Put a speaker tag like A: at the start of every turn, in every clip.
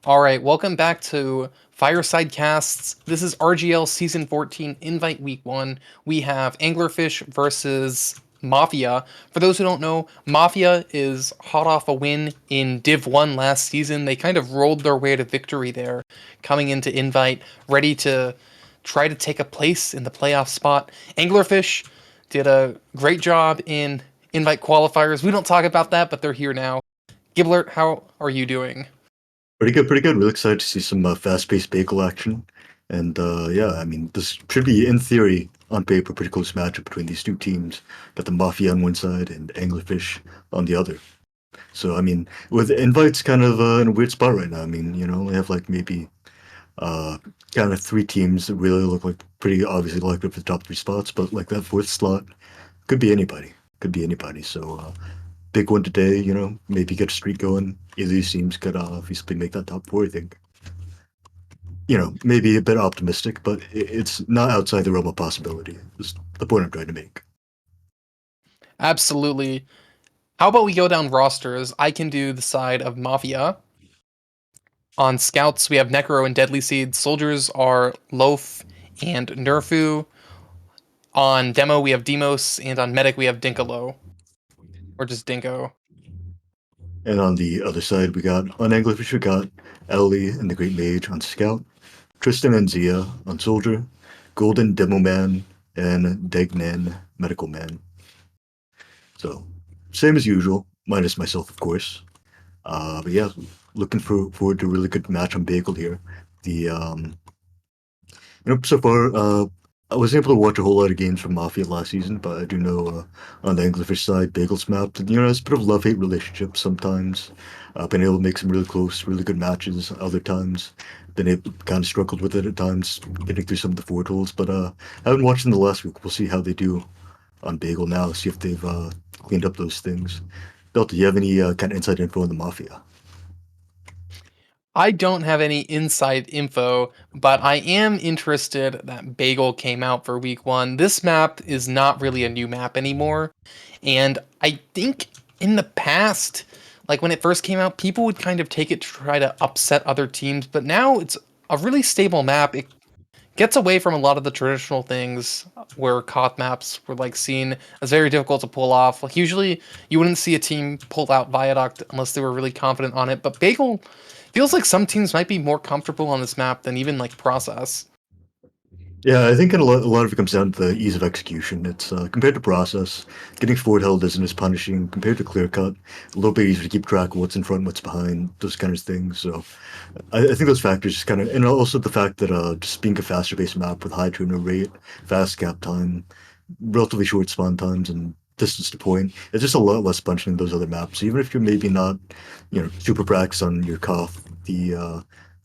A: All right, welcome back to Fireside Casts. This is RGL Season 14, Invite Week 1. We have Anglerfish versus Mafia. For those who don't know, Mafia is hot off a win in Div 1 last season. They kind of rolled their way to victory there, coming into Invite, ready to try to take a place in the playoff spot. Anglerfish did a great job in Invite qualifiers. We don't talk about that, but they're here now. Giblert, how are you doing?
B: Pretty good, pretty good. Really excited to see some fast-paced bagel action. And yeah, I mean, this should be, in theory, on paper, pretty close matchup between these two teams. Got the Mafia on one side and Anglerfish on the other. So, I mean, with invites kind of in a weird spot right now. I mean, we have like maybe uh, kind of three teams that really look like pretty obviously likely for the top three spots, but like that fourth slot could be anybody. Could be anybody. So, big one today, maybe get a streak going. Either of these teams could obviously make that top four, I think. Maybe a bit optimistic, but it's not outside the realm of possibility. Is the point I'm trying to make.
A: Absolutely. How about we go down rosters? I can do the side of Mafia. On scouts, we have Necro and Deadly Seed. Soldiers are Loaf and Nerfu. On demo, we have Demos, and on medic, we have Dinkalo. Or just Dinko.
B: And on the other side, on Anglerfish, we got Ellie and the Great Mage on Scout, Tristan and Zia on Soldier, Golden Demo Man, and Degnan Medical Man. So, same as usual, minus myself, of course. But yeah, looking forward to a really good match on Bagel here. The so far, I wasn't able to watch a whole lot of games from Mafia last season, but I do know on the Anglerfish side, Bagel's map, it's a bit of a love-hate relationship sometimes. Been able to make some really close, really good matches other times. Been able, kind of struggled with it at times, getting through some of the four tools, but I haven't watched them the last week. We'll see how they do on Bagel now, see if they've cleaned up those things. Delta, do you have any kind of inside info on the Mafia?
A: I don't have any inside info, but I am interested that Bagel came out for week 1. This map is not really a new map anymore, and I think in the past, like when it first came out, people would kind of take it to try to upset other teams, but now it's a really stable map. It gets away from a lot of the traditional things where COD maps were like seen as very difficult to pull off. Like usually you wouldn't see a team pull out Viaduct unless they were really confident on it, but Bagel feels like some teams might be more comfortable on this map than even like Process.
B: Yeah, I think a lot of it comes down to the ease of execution. It's compared to process, getting forward held isn't as punishing compared to clear cut. A little bit easier to keep track of what's in front, what's behind, those kind of things. So I think those factors just kind of, and also the fact that just being a faster paced map with high turnover rate, fast cap time, relatively short spawn times, and distance to point, it's just a lot less punching than those other maps. Even if you're maybe not, super practiced on your cough, the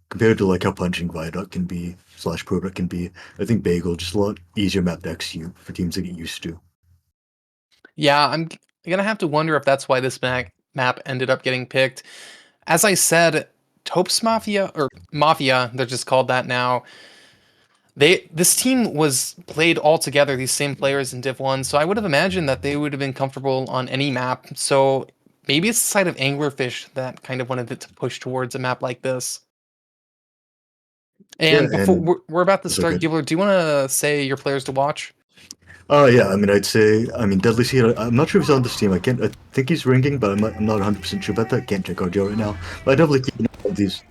B: compared to like how punching Viaduct can be slash Product can be, I think Bagel just a lot easier map to execute for teams to get used to.
A: Yeah, I'm gonna have to wonder if that's why this map ended up getting picked. As I said, Topes Mafia or Mafia, they're just called that now. This team was played all together, these same players in Div 1, so I would have imagined that they would have been comfortable on any map. So maybe it's the side of Anglerfish that kind of wanted it to push towards a map like this.
B: Yeah,
A: And before
B: and
A: we're about to
B: it's
A: start,
B: okay.
A: Gibbler, do you want to say your players to watch?
B: Yeah, I mean, I'd say, I mean, Deadly Seed, I'm not sure if he's on this team. I think he's ringing, but I'm not 100% sure about that. Can't check RGL right now. But I definitely keep an eye on these.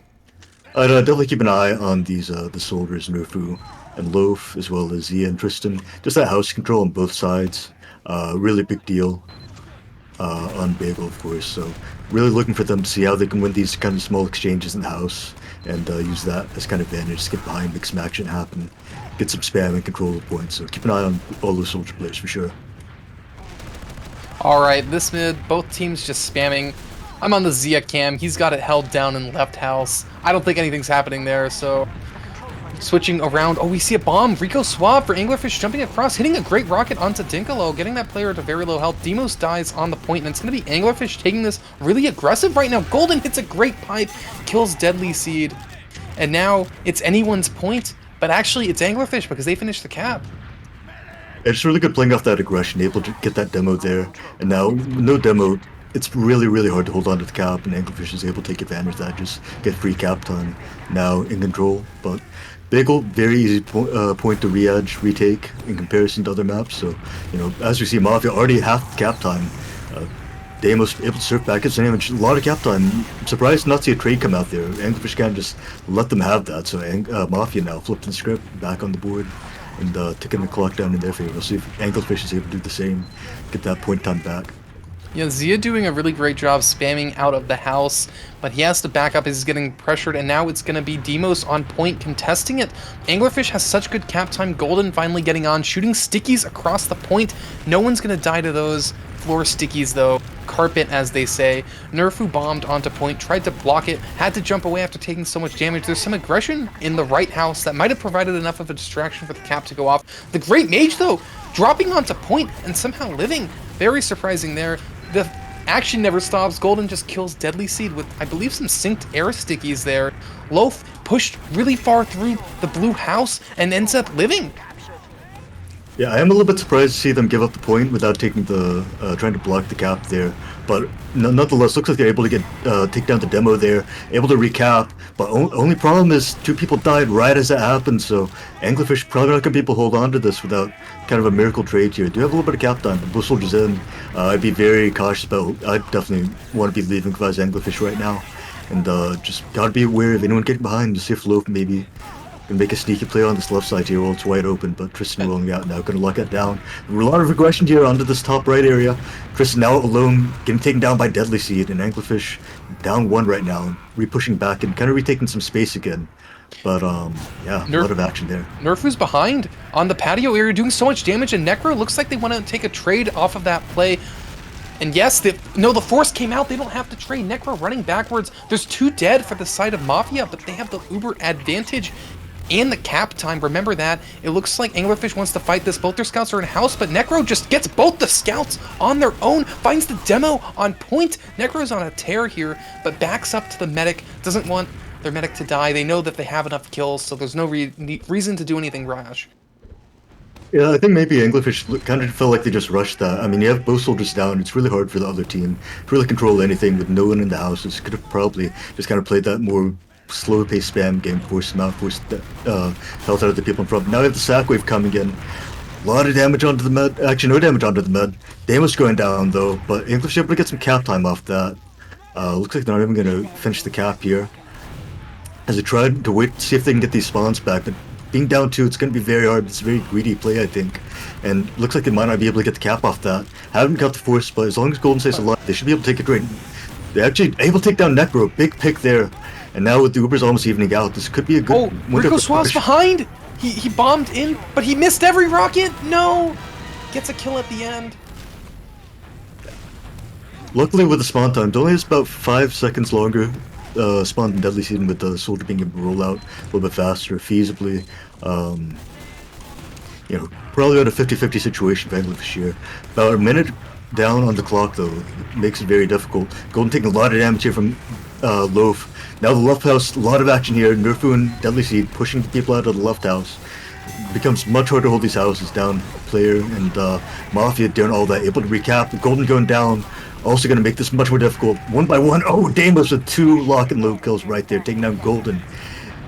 B: I'd definitely keep an eye on these, the soldiers, Nerfu and Loaf, as well as Zia and Tristan. Just that house control on both sides. Really big deal. On Bagel, of course. So really looking for them to see how they can win these kind of small exchanges in the house and use that as kind of advantage to get behind, make some action happen, get some spam and control the points. So keep an eye on all those soldier players for sure.
A: All right, this mid, both teams just spamming. I'm on the Zia cam. He's got it held down in left house. I don't think anything's happening there, so switching around. Oh, we see a bomb. Rico Swab for Anglerfish jumping across, hitting a great rocket onto Dinkalo, getting that player to very low health. Demos dies on the point, and it's going to be Anglerfish taking this really aggressive right now. Golden hits a great pipe, kills Deadly Seed, and now it's anyone's point, but actually it's Anglerfish because they finished the cap.
B: It's really good playing off that aggression, able to get that demo there, and now no demo it's really, really hard to hold on to the cap, and Anglerfish is able to take advantage of that, just get free cap time now in control. But Bagel, very easy point to retake in comparison to other maps. So, as we see, Mafia already half the cap time. Deimos able to surf back at damage, a lot of cap time. I'm surprised not to see a trade come out there. Anglerfish can't just let them have that, so Mafia now flipped the script back on the board and taking the clock down in their favor. We'll see if Anglerfish is able to do the same, get that point time back.
A: Yeah, Zia doing a really great job spamming out of the house, but he has to back up as he's getting pressured, and now it's going to be Demos on point contesting it. Anglerfish has such good cap time. Golden finally getting on, shooting stickies across the point. No one's going to die to those floor stickies, though. Carpet, as they say. Nerfu bombed onto point, tried to block it, had to jump away after taking so much damage. There's some aggression in the right house that might have provided enough of a distraction for the cap to go off. The Great Mage, though, dropping onto point and somehow living. Very surprising there. The action never stops. Golden just kills Deadly Seed with, I believe, some synced air stickies there. Loaf pushed really far through the blue house and ends up living.
B: Yeah, I am a little bit surprised to see them give up the point without taking the trying to block the cap there. But nonetheless, looks like they're able to get take down the demo there, able to recap. But only problem is 2 people died right as that happened. So Anglerfish probably not gonna be able to hold on to this without kind of a miracle trade here. Do have a little bit of cap time, but Blue Soldier's in. I'd be very cautious about. I definitely want to be leaving if I was Anglerfish right now, and just gotta be aware of anyone getting behind to see if Loaf maybe can make a sneaky play on this left side here while it's wide open, but Tristan rolling out now, gonna lock it down. A lot of regression here onto this top right area. Tristan now alone, getting taken down by Deadly Seed, and Anglerfish down 1 right now, re-pushing back and kind of retaking some space again. But yeah, a lot of action there.
A: Nerfu's behind on the patio area, doing so much damage, and Necro looks like they want to take a trade off of that play. And yes, the force came out. They don't have to trade. Necro running backwards. There's 2 dead for the side of Mafia, but they have the uber advantage and the cap time. Remember that. It looks like Anglerfish wants to fight this. Both their scouts are in house, but Necro just gets both the scouts on their own, finds the demo on point. Necro's on a tear here, but backs up to the medic. Doesn't want their medic to die. They know that they have enough kills, so there's no reason to do anything rash.
B: Yeah, I think maybe Anglerfish kind of felt like they just rushed that. I mean, you have both soldiers down. It's really hard for the other team to really control anything with no one in the houses. Could have probably just kind of played that more slow paced spam game, force them out, force the health out of the people in front. Now we have the sack wave coming in. A lot of damage onto the med. Actually, no damage onto the med. Damage going down though, but English able to get some cap time off that. Looks like they're not even going to finish the cap here. As they try to wait to see if they can get these spawns back, but being down 2, it's going to be very hard. It's a very greedy play, I think. And looks like they might not be able to get the cap off that. Haven't got the force, but as long as Golden stays alive, they should be able to take it right. They're actually able to take down Necro. Big pick there. And now with the Ubers almost evening out, this could be a good...
A: Oh, Rico Suave's behind! He bombed in, but he missed every rocket! No! Gets a kill at the end.
B: Luckily with the spawn time, it only has about 5 seconds longer spawn than Deadly Seed, with the soldier being able to roll out a little bit faster, feasibly. Probably about a 50-50 situation for Anglerfish here. About a minute down on the clock though, makes it very difficult. Golden taking a lot of damage here from Loaf. Now the left house, a lot of action here. Nerfu and Deadly Seed pushing the people out of the left house. It becomes much harder to hold these houses down. Player and Mafia doing all that, able to recap. Golden going down, also going to make this much more difficult. 1 by 1. Oh, Damos with 2 lock and load kills right there, taking down Golden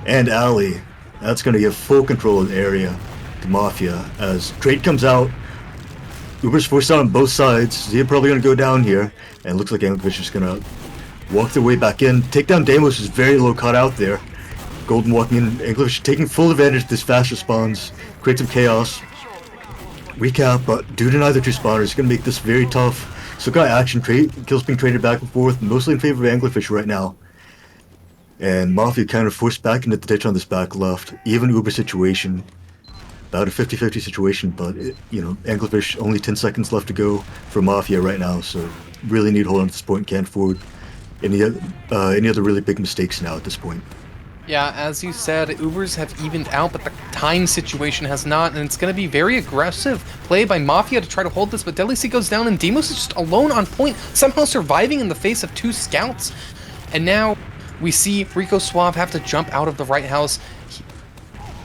B: and Ali. That's going to give full control of the area to Mafia as trade comes out. Uber's forced out on both sides. Zia probably going to go down here, and it looks like Anglerfish is going to walk their way back in. Take down Damos is very low cut out there. Golden walking in, Anglerfish taking full advantage of this fast response, create some chaos. Recap, but due to neither 2 spawners, it's going to make this very tough. So got action, kills being traded back and forth, mostly in favor of Anglerfish right now. And Mafia kind of forced back into the ditch on this back left. Even Uber situation. About a 50-50 situation, but Anglerfish only 10 seconds left to go for Mafia right now, so really need to hold on to this point and can't afford any other really big mistakes now at this point.
A: Yeah, as you said, Ubers have evened out, but the time situation has not, and it's going to be very aggressive play by Mafia to try to hold this, but Deadly Sea goes down, and Demos is just alone on point, somehow surviving in the face of 2 scouts. And now we see Rico Suave have to jump out of the right house.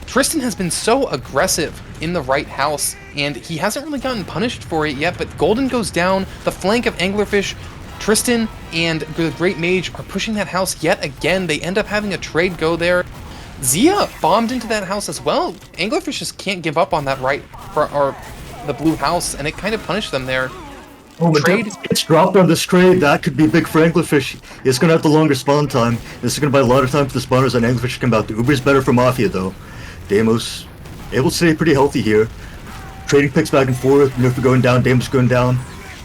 A: Tristan has been so aggressive in the right house, and he hasn't really gotten punished for it yet, but Golden goes down, the flank of Anglerfish Tristan and the Great Mage are pushing that house yet again. They end up having a trade go there. Zia bombed into that house as well. Anglerfish just can't give up on that or the blue house, and it kind of punished them there.
B: Oh, but
A: Trade.
B: it's dropped on this trade. That could be big for Anglerfish. It's going to have the longer spawn time. This is going to buy a lot of time for the spawners, and Anglerfish come out. The Uber's better for Mafia, though. Deimos able to stay pretty healthy here. Trading picks back and forth. Nerf going down, Deimos going down.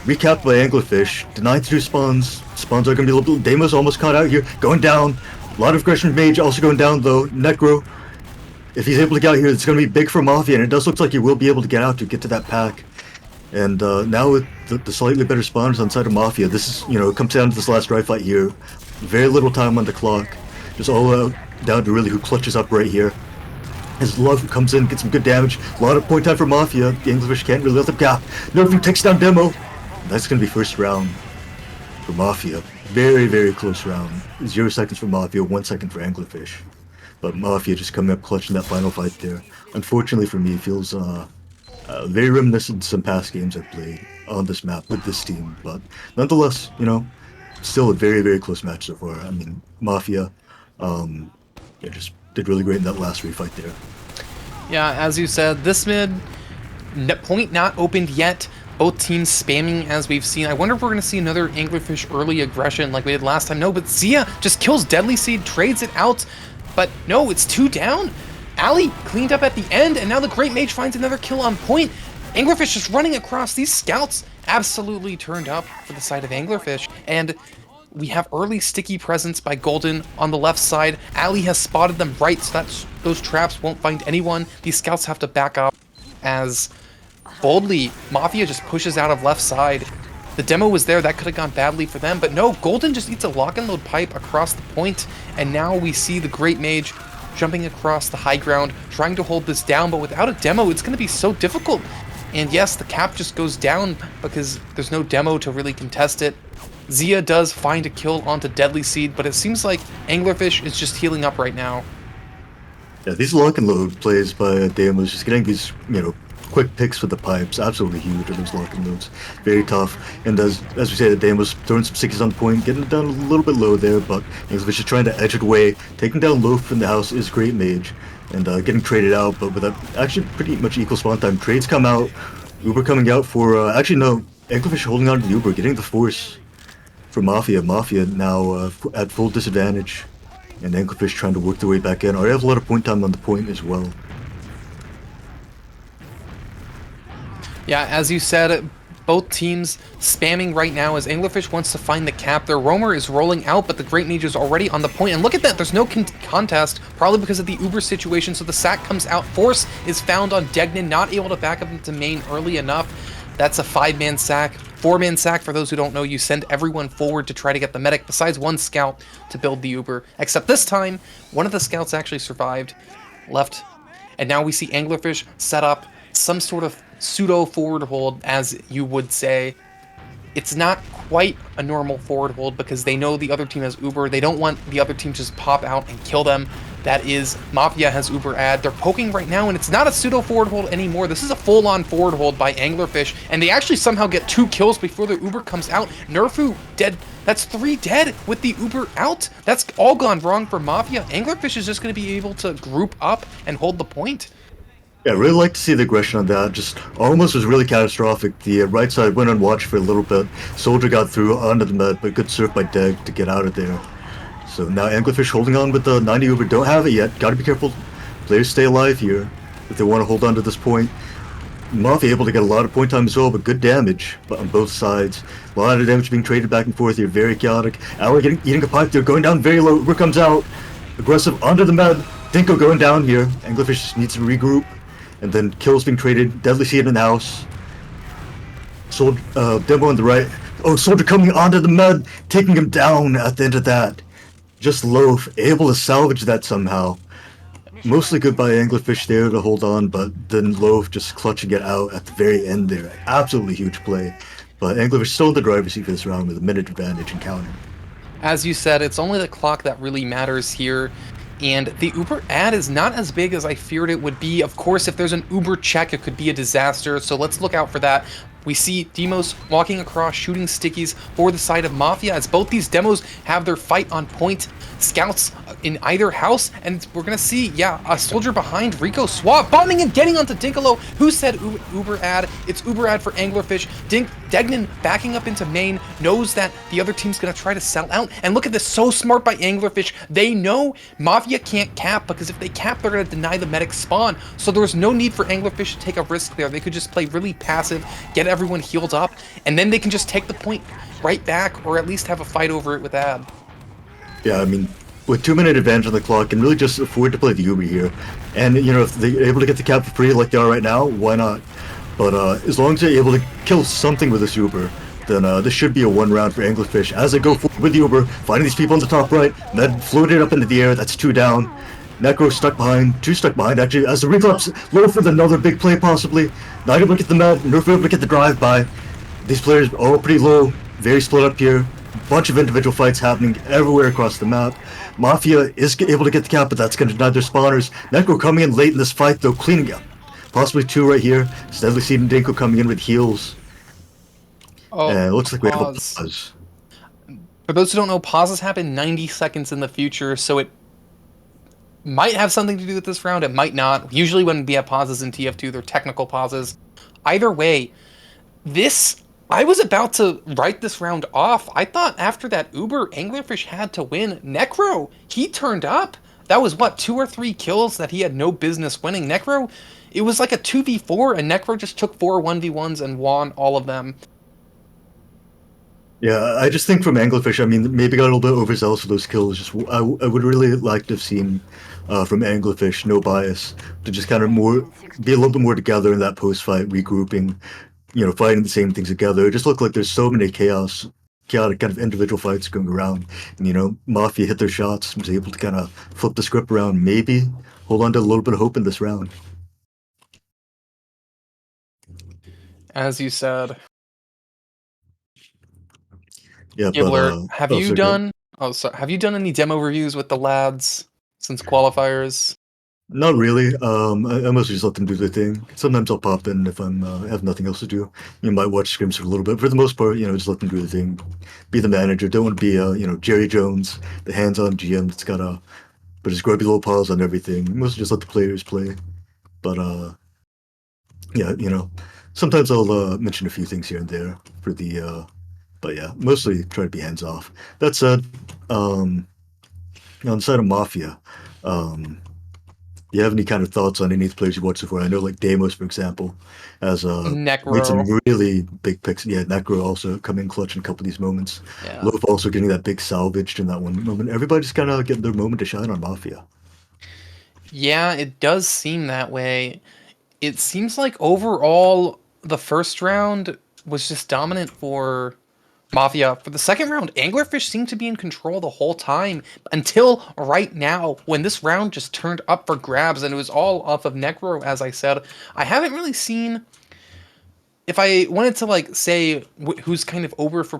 B: Recapped by Anglerfish. Denied to do spawns. Spawns are going to be a little... Deimos almost caught out here. Going down. A lot of aggression from Mage also going down, though. Necro, if he's able to get out here, it's going to be big for Mafia, and it does look like he will be able to get out to get to that pack. And now with the slightly better spawners on the side of Mafia, this is, it comes down to this last dry fight here. Very little time on the clock. Just all out down to really who clutches up right here. His love comes in, gets some good damage. A lot of point time for Mafia. The Anglerfish can't really let them gap. Nerfu takes down Demo. That's going to be first round for Mafia. Very, very close round. 0 seconds for Mafia, 1 second for Anglerfish. But Mafia just coming up clutching that final fight there. Unfortunately for me, it feels very reminiscent of some past games I've played on this map with this team. But nonetheless, still a very, very close match so far. I mean, Mafia just did really great in that last refight there.
A: Yeah, as you said, this mid point not opened yet. Both teams spamming as we've seen. I wonder if we're going to see another Anglerfish early aggression like we did last time. No, but Zia just kills Deadly Seed, trades it out. But no, it's 2 down. Ali cleaned up at the end, and now the Great Mage finds another kill on point. Anglerfish just running across. These scouts absolutely turned up for the side of Anglerfish. And we have early sticky presence by Golden on the left side. Ali has spotted them right, so that those traps won't find anyone. These scouts have to back up as boldly Mafia just pushes out of left side. The demo was there, that could have gone badly for them, but no, Golden just eats a lock and load pipe across the point, and now we see the Great Mage jumping across the high ground, trying to hold this down, but without a demo, it's going to be so difficult. And yes, the cap just goes down because there's no demo to really contest it. Zia does find a kill onto Deadly Seed, but it seems like Anglerfish is just healing up right now.
B: Yeah, these lock and load plays by Deimos, just getting these, quick picks with the pipes, absolutely huge in those lock and loads. Very tough. And as we said, Deimos throwing some sixes on point, getting it down a little bit low there, but Anglerfish is trying to edge it away. Taking down Loaf in the house is Great Mage, and getting traded out, but with actually pretty much equal spawn time. Trades come out, Uber coming out for, actually no, Anglerfish holding on to the Uber, getting the force for Mafia. Mafia now at full disadvantage, and Anglerfish trying to work their way back in. Already have a lot of point time on the point as well.
A: Yeah, as you said, both teams spamming right now as Anglerfish wants to find the cap. Their roamer is rolling out, but the Great Mage is already on the point. And look at that, there's no contest, probably because of the Uber situation. So the sack comes out. Force is found on Degnan, not able to back up into main early enough. That's a 5-man sack. 4-man sack, for those who don't know, you send everyone forward to try to get the medic, besides one scout to build the Uber. Except this time, one of the scouts actually survived, left. And now we see Anglerfish set up some sort of pseudo forward hold, as you would say. It's not quite a normal forward hold because they know the other team has Uber. They don't want the other team to just pop out and kill them. That is, Mafia has Uber ad. They're poking right now, and it's not a pseudo forward hold anymore. This is a full-on forward hold by Anglerfish, and they actually somehow get 2 kills before the Uber comes out. Nerfu dead. That's 3 dead with the Uber out. That's all gone wrong for Mafia. Anglerfish is just going to be able to group up and hold the point.
B: Yeah, I really like to see the aggression on that. Just almost was really catastrophic. The right side went on watch for a little bit. Soldier got through onto the med, but good surf by Deg to get out of there. So now Anglerfish holding on with the 90 Uber. Don't have it yet. Gotta be careful. Players stay alive here if they want to hold on to this point. Mafia able to get a lot of point time as well, but good damage on both sides. A lot of damage being traded back and forth here. Very chaotic. Ally eating a pipe there, going down very low. Uber comes out. Aggressive onto the med. Dinko going down here. Anglerfish just needs to regroup. And then kills being traded. Deadly Seed in the house. Demo on the right. Oh, Soldier coming onto the med, taking him down at the end of that. Just Loaf, able to salvage that somehow. Mostly good by Anglerfish there to hold on, but then Loaf just clutching it out at the very end there. Absolutely huge play. But Anglerfish still in the driver's seat for this round with a minute advantage in counter.
A: As you said, it's only the clock that really matters here. And the Uber ad is not as big as I feared it would be. Of course, if there's an Uber check, it could be a disaster, so let's look out for that. We see Demos walking across, shooting stickies for the side of Mafia, as both these demos have their fight on point. Scouts in either house, and we're gonna see, yeah, a soldier behind Rico Swap, bombing and getting onto Dinkalo. Who said Uber ad? It's Uber ad for Anglerfish. Degnan backing up into main, knows that the other team's gonna try to sell out, and look at this, so smart by Anglerfish. They know Mafia can't cap, because if they cap, they're gonna deny the medic spawn, so there's no need for Anglerfish to take a risk there. They could just play really passive, get everyone healed up, and then they can just take the point right back, or at least have a fight over it with ad.
B: Yeah, I mean, with 2-minute advantage on the clock, and really just afford to play the Uber here. And, you know, if they're able to get the cap for free like they are right now, why not? But as long as they're able to kill something with this Uber, then this should be a 1 round for Anglerfish. As they go forward with the Uber, finding these people on the top right, then floated up into the air, that's 2 down. Necro stuck behind, 2 stuck behind actually, as the Reclops low for another big play possibly. Not able to get the med, Nerf able to get the drive-by. These players are all pretty low, very split up here. Bunch of individual fights happening everywhere across the map. Mafia is able to get the cap, but that's going to deny their spawners. Necro coming in late in this fight, though, cleaning up. Possibly 2 right here. Steadily Seed and Dinko coming in with heals.
A: Oh,
B: And it looks like we have a
A: pause.
B: pause.
A: For those who don't know, pauses happen 90 seconds in the future, so it might have something to do with this round, it might not. Usually when we have pauses in TF2, they're technical pauses. Either way, I was about to write this round off. I thought after that Uber, Anglerfish had to win. Necro, he turned up. That was, what, 2 or 3 kills that he had no business winning. Necro, it was like a 2v4, and Necro just took 4 1v1s and won all of them.
B: Yeah, I just think from Anglerfish, I mean, maybe got a little bit overzealous for those kills. Just I would really like to have seen from Anglerfish, no bias, to just kind of be a little bit more together in that post-fight, regrouping, you know, fighting the same things together. It just looked like there's so many chaotic kind of individual fights going around. And, you know, Mafia hit their shots, was able to kind of flip the script around, maybe hold on to a little bit of hope in this round.
A: As you said.
B: Yeah,
A: Gibbler,
B: but
A: have you done? Oh, sorry. Have you done any demo reviews with the lads since qualifiers?
B: not really. I mostly just let them do their thing. Sometimes I'll pop in if I'm have nothing else to do. You might watch scrims for a little bit. For the most part, you know, just let them do their thing. Be the manager. Don't want to be you know, Jerry Jones, the hands-on GM that's got put his grubby little paws on everything. Mostly just let the players play. But yeah, you know, sometimes I'll mention a few things here and there for the but yeah, mostly try to be hands off. That said, on the side of Mafia, you have any kind of thoughts on any of the players you watched so far? I know, like Damos, for example, has made some
A: Necro.
B: really big picks. Yeah, Necro also come in clutch in a couple of these moments.
A: Yeah.
B: Loaf also getting that big salvaged in that one moment. Everybody's kind of getting their moment to shine on Mafia.
A: Yeah, it does seem that way. It seems like overall the first round was just dominant for Mafia. For the second round, Anglerfish seemed to be in control the whole time until right now, when this round just turned up for grabs, and it was all off of Necro, as I said. I haven't really seen... If I wanted to, like, say who's kind of over for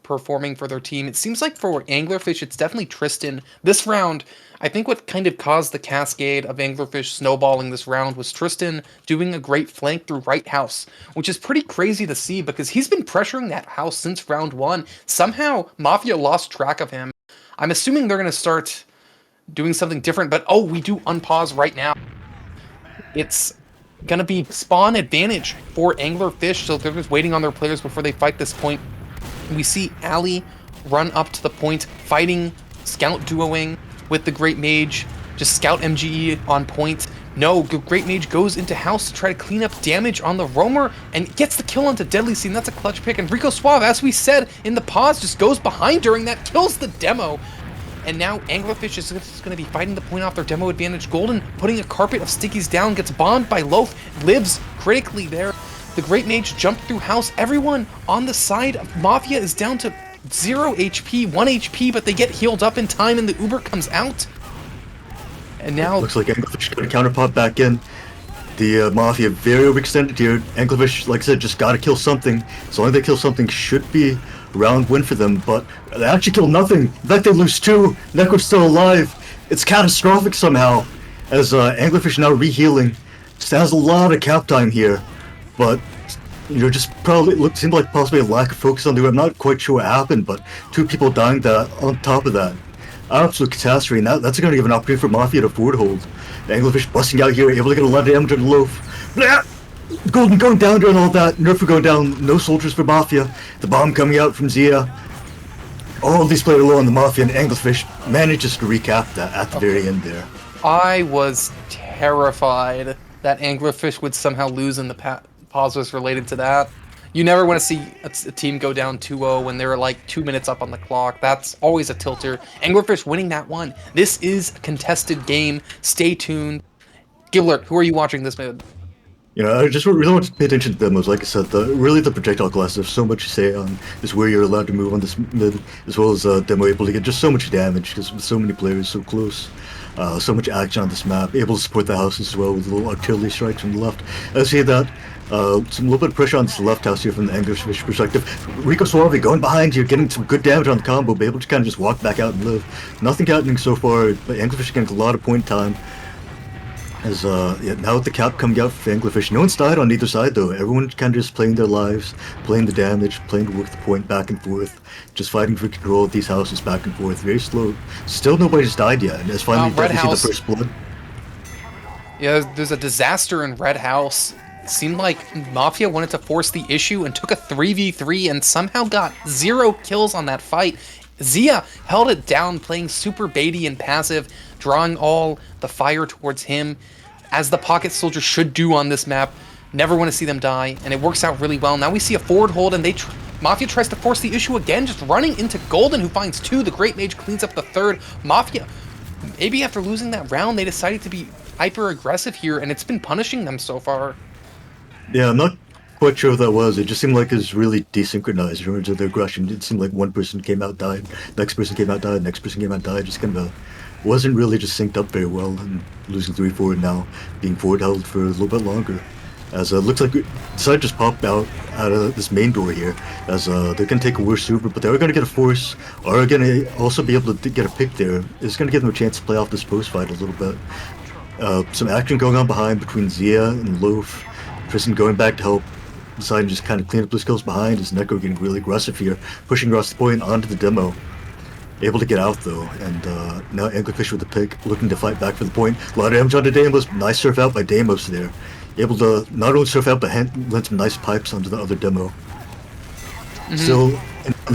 A: performing for their team, it seems like for Anglerfish, it's definitely Tristan. This round, I think what kind of caused the cascade of Anglerfish snowballing this round was Tristan doing a great flank through right house, which is pretty crazy to see because he's been pressuring that house since round 1. Somehow, Mafia lost track of him. I'm assuming they're going to start doing something different, but oh, we do unpause right now. It's gonna be spawn advantage for Anglerfish, so they're just waiting on their players before they fight this point. We see Ali run up to the point, fighting Scout duoing with the Great Mage, just Scout MGE on point. No, Great Mage goes into house to try to clean up damage on the Roamer and gets the kill onto Deadly Scene. That's a clutch pick, and Rico Suave, as we said in the pause, just goes behind during that, kills the demo. And now Anglerfish is going to be fighting the point off their demo advantage. Golden putting a carpet of stickies down, gets bombed by Loaf, lives critically there. The Great Mage jumped through house. Everyone on the side of Mafia is down to 0 HP, 1 HP, but they get healed up in time and the Uber comes out. And now...
B: Looks like Anglerfish got a counterpop back in. The Mafia very overextended here. Anglerfish, like I said, just gotta kill something. So long as they kill something, should be round win for them, but they actually kill nothing. In fact, they lose 2. Necro's still alive. It's catastrophic somehow, as Anglerfish now re-healing. Just has a lot of cap time here, but just probably seemed like possibly a lack of focus on the I'm not quite sure what happened, but two people dying that on top of that. Absolute catastrophe, and that's going to give an opportunity for Mafia to forward hold. The Anglerfish busting out here, able to get a lot of damage on the loaf. Blah! Golden going down during all that, Nerf going down, no soldiers for Mafia. The bomb coming out from Zia. All of these players low on the Mafia, and Anglerfish manages to recap that at the very end there.
A: I was terrified that Anglerfish would somehow lose in the pauses related to that. You never want to see a team go down 2-0 when they're like 2 minutes up on the clock. That's always a tilter. Anglerfish winning that one. This is a contested game. Stay tuned. Gibler, who are you watching this mid?
B: I just really want to pay attention to demos. Like I said, really the projectile class has so much to say on is where you're allowed to move on this mid, as well as demo able to get just so much damage because with so many players so close. So much action on this map, able to support the houses as well with little artillery strikes from the left. I see that. Some little bit of pressure on this left house here from the Anglerfish perspective. Rico Suave going behind you, getting some good damage on the combo, be able to kind of just walk back out and live. Nothing happening so far, but Anglerfish getting a lot of point time. As now with the cap coming out for Anglerfish, no one's died on either side though. Everyone's kind of just playing their lives, playing the damage, playing to work the point back and forth, just fighting for control of these houses back and forth. Very slow. Still nobody's died yet, and as finally
A: Red
B: see
A: House.
B: the first blood.
A: Yeah, there's a disaster in Red House. It seemed like Mafia wanted to force the issue and took a 3v3 and somehow got 0 kills on that fight. Zia held it down, playing super baity and passive, drawing all the fire towards him, as the pocket soldier should do on this map. Never want to see them die, and it works out really well. Now we see a forward hold, and Mafia tries to force the issue again, just running into Golden, who finds 2. The Great Mage cleans up the 3rd. Mafia, maybe after losing that round, they decided to be hyper-aggressive here, and it's been punishing them so far.
B: Yeah, I'm not quite sure what that was. It just seemed like it was really desynchronized in terms of their aggression. It seemed like one person came out, died, next person came out, died, next person came out, died. Just kind of wasn't really just synced up very well, and losing 3-4 now, being forward held for a little bit longer. As it looks like the side just popped out of this main door here, as they're going to take a worse super, but they are going to get a force, are going to also be able to get a pick there. It's going to give them a chance to play off this post fight a little bit. Some action going on behind between Zia and Loaf. Tristan going back to help deciding to just kind of clean up the skills behind, as Neko getting really aggressive here, pushing across the point onto the demo. Able to get out though, and now Anglerfish with the pick, looking to fight back for the point. A lot of damage onto Deimos, nice surf out by Deimos there. Able to not only surf out, but lend some nice pipes onto the other demo. Still,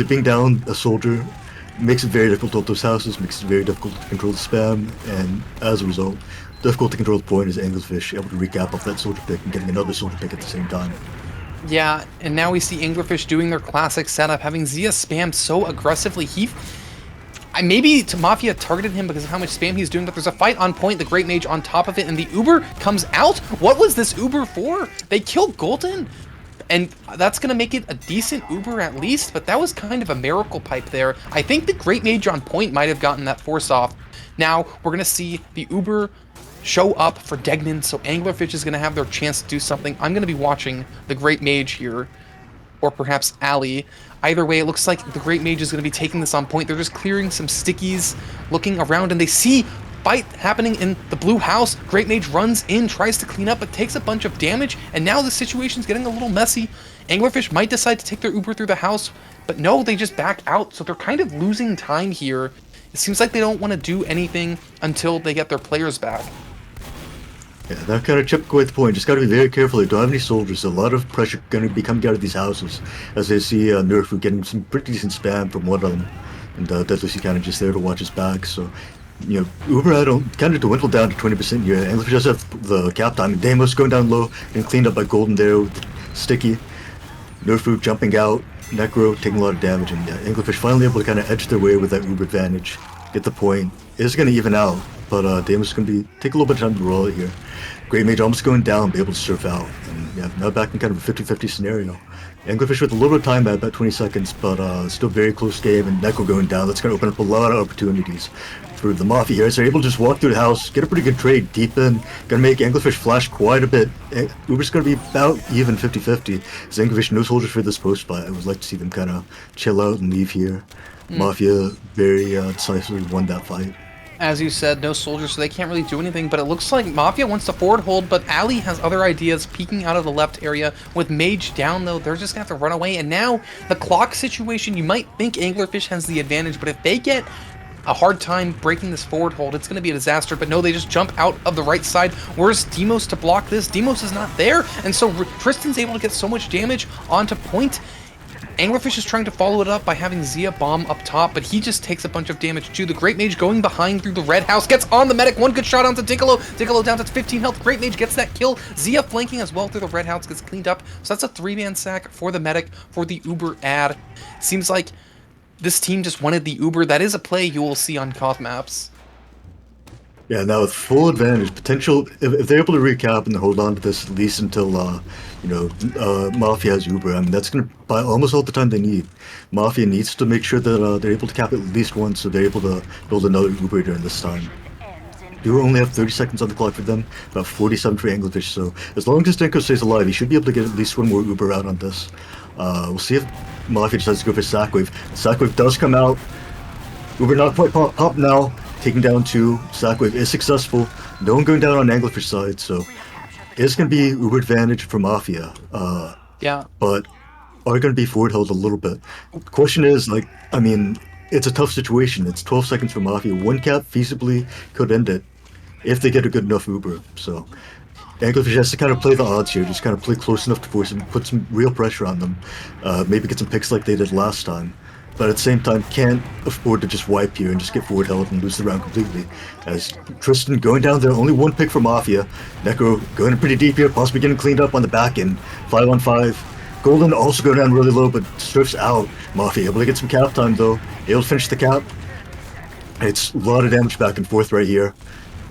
B: being down a soldier makes it very difficult to hold those houses, makes it very difficult to control the spam, and as a result, difficult to control the point as Anglerfish able to recap off that soldier pick and getting another soldier pick at the same time.
A: Yeah, and now we see Anglerfish doing their classic setup, having Zia spam so aggressively. Maybe Mafia targeted him because of how much spam he's doing, but there's a fight on point, the Great Mage on top of it, and the Uber comes out? What was this Uber for? They killed Golden? And that's going to make it a decent Uber at least, but that was kind of a miracle pipe there. I think the Great Mage on point might have gotten that force off. Now, we're going to see the Uber show up for Degnan, so Anglerfish is going to have their chance to do something. I'm going to be watching the Great Mage here, or perhaps Ali. Either way, it looks like the Great Mage is going to be taking this on point. They're just clearing some stickies, looking around, and they see fight happening in the blue house. Great Mage runs in, tries to clean up, but takes a bunch of damage, and now the situation's getting a little messy. Anglerfish might decide to take their Uber through the house, but no, they just back out, so they're kind of losing time here. It seems like they don't want to do anything until they get their players back.
B: Yeah, that kind of chipped away at the point. Just got to be very careful. They don't have any soldiers. A lot of pressure going to be coming out of these houses as they see Nerfu getting some pretty decent spam from one of them. And Deadlessy kind of just there to watch his back. So, Uber kind of dwindled down to 20% here. Anglerfish does have the cap time. And Deimos going down low and cleaned up by Golden there with Sticky. Nerfu jumping out. Necro taking a lot of damage. And Anglerfish finally able to kind of edge their way with that Uber advantage. Get the point. It's going to even out. But Deimos is going to take a little bit of time to roll it here. Great Mage almost going down, be able to surf out. And yeah, now back in kind of a 50-50 scenario. Anglerfish with a little bit of time at about 20 seconds, but still very close game, and Neko going down. That's going to open up a lot of opportunities for the Mafia here. So they're able to just walk through the house, get a pretty good trade deep in. Going to make Anglerfish flash quite a bit. Uber's going to be about even 50-50. As Anglerfish no soldiers for this post fight. I would like to see them kind of chill out and leave here. Mafia very decisively won that fight.
A: As you said, no soldiers, so they can't really do anything, but it looks like Mafia wants to forward hold, but Ali has other ideas, peeking out of the left area. With Mage down, though, they're just gonna have to run away, and now, the clock situation, you might think Anglerfish has the advantage, but if they get a hard time breaking this forward hold, it's gonna be a disaster, but no, they just jump out of the right side. Where's Demos to block this? Demos is not there, and so Tristan's able to get so much damage onto point. Anglerfish is trying to follow it up by having Zia bomb up top, but he just takes a bunch of damage too. The Great Mage going behind through the red house, gets on the medic, one good shot onto Dinkalo. Dinkalo down to 15 health, Great Mage gets that kill. Zia flanking as well through the red house, gets cleaned up. So that's a 3-man sack for the medic, for the Uber ad. Seems like this team just wanted the Uber. That is a play you will see on COF maps.
B: Yeah, now with full advantage, potential, if they're able to recap and hold on to this at least until, Mafia has Uber, I mean, that's going to buy almost all the time they need. Mafia needs to make sure that they're able to cap at least once so they're able to build another Uber during this time. You only have 30 seconds on the clock for them, about 47 for Anglerfish, so as long as Denko stays alive, he should be able to get at least one more Uber out on this. We'll see if Mafia decides to go for Sackwave. Sackwave does come out. Uber not quite pop now, taking down 2. Sackwave is successful. No one going down on Anglerfish side, so it's going to be Uber advantage for Mafia.
A: Yeah.
B: But are going to be forward held a little bit. The question is, I mean, it's a tough situation. It's 12 seconds for Mafia. One cap feasibly could end it if they get a good enough Uber. So Anglerfish has to kind of play the odds here, just kind of play close enough to force them, put some real pressure on them, maybe get some picks like they did last time. But at the same time, can't afford to just wipe here and just get forward held and lose the round completely. As Tristan going down there, only one pick for Mafia. Necro going in pretty deep here, possibly getting cleaned up on the back end. 5-on-5. Golden also going down really low, but strips out. Mafia able to get some cap time though. Able to finish the cap. It's a lot of damage back and forth right here.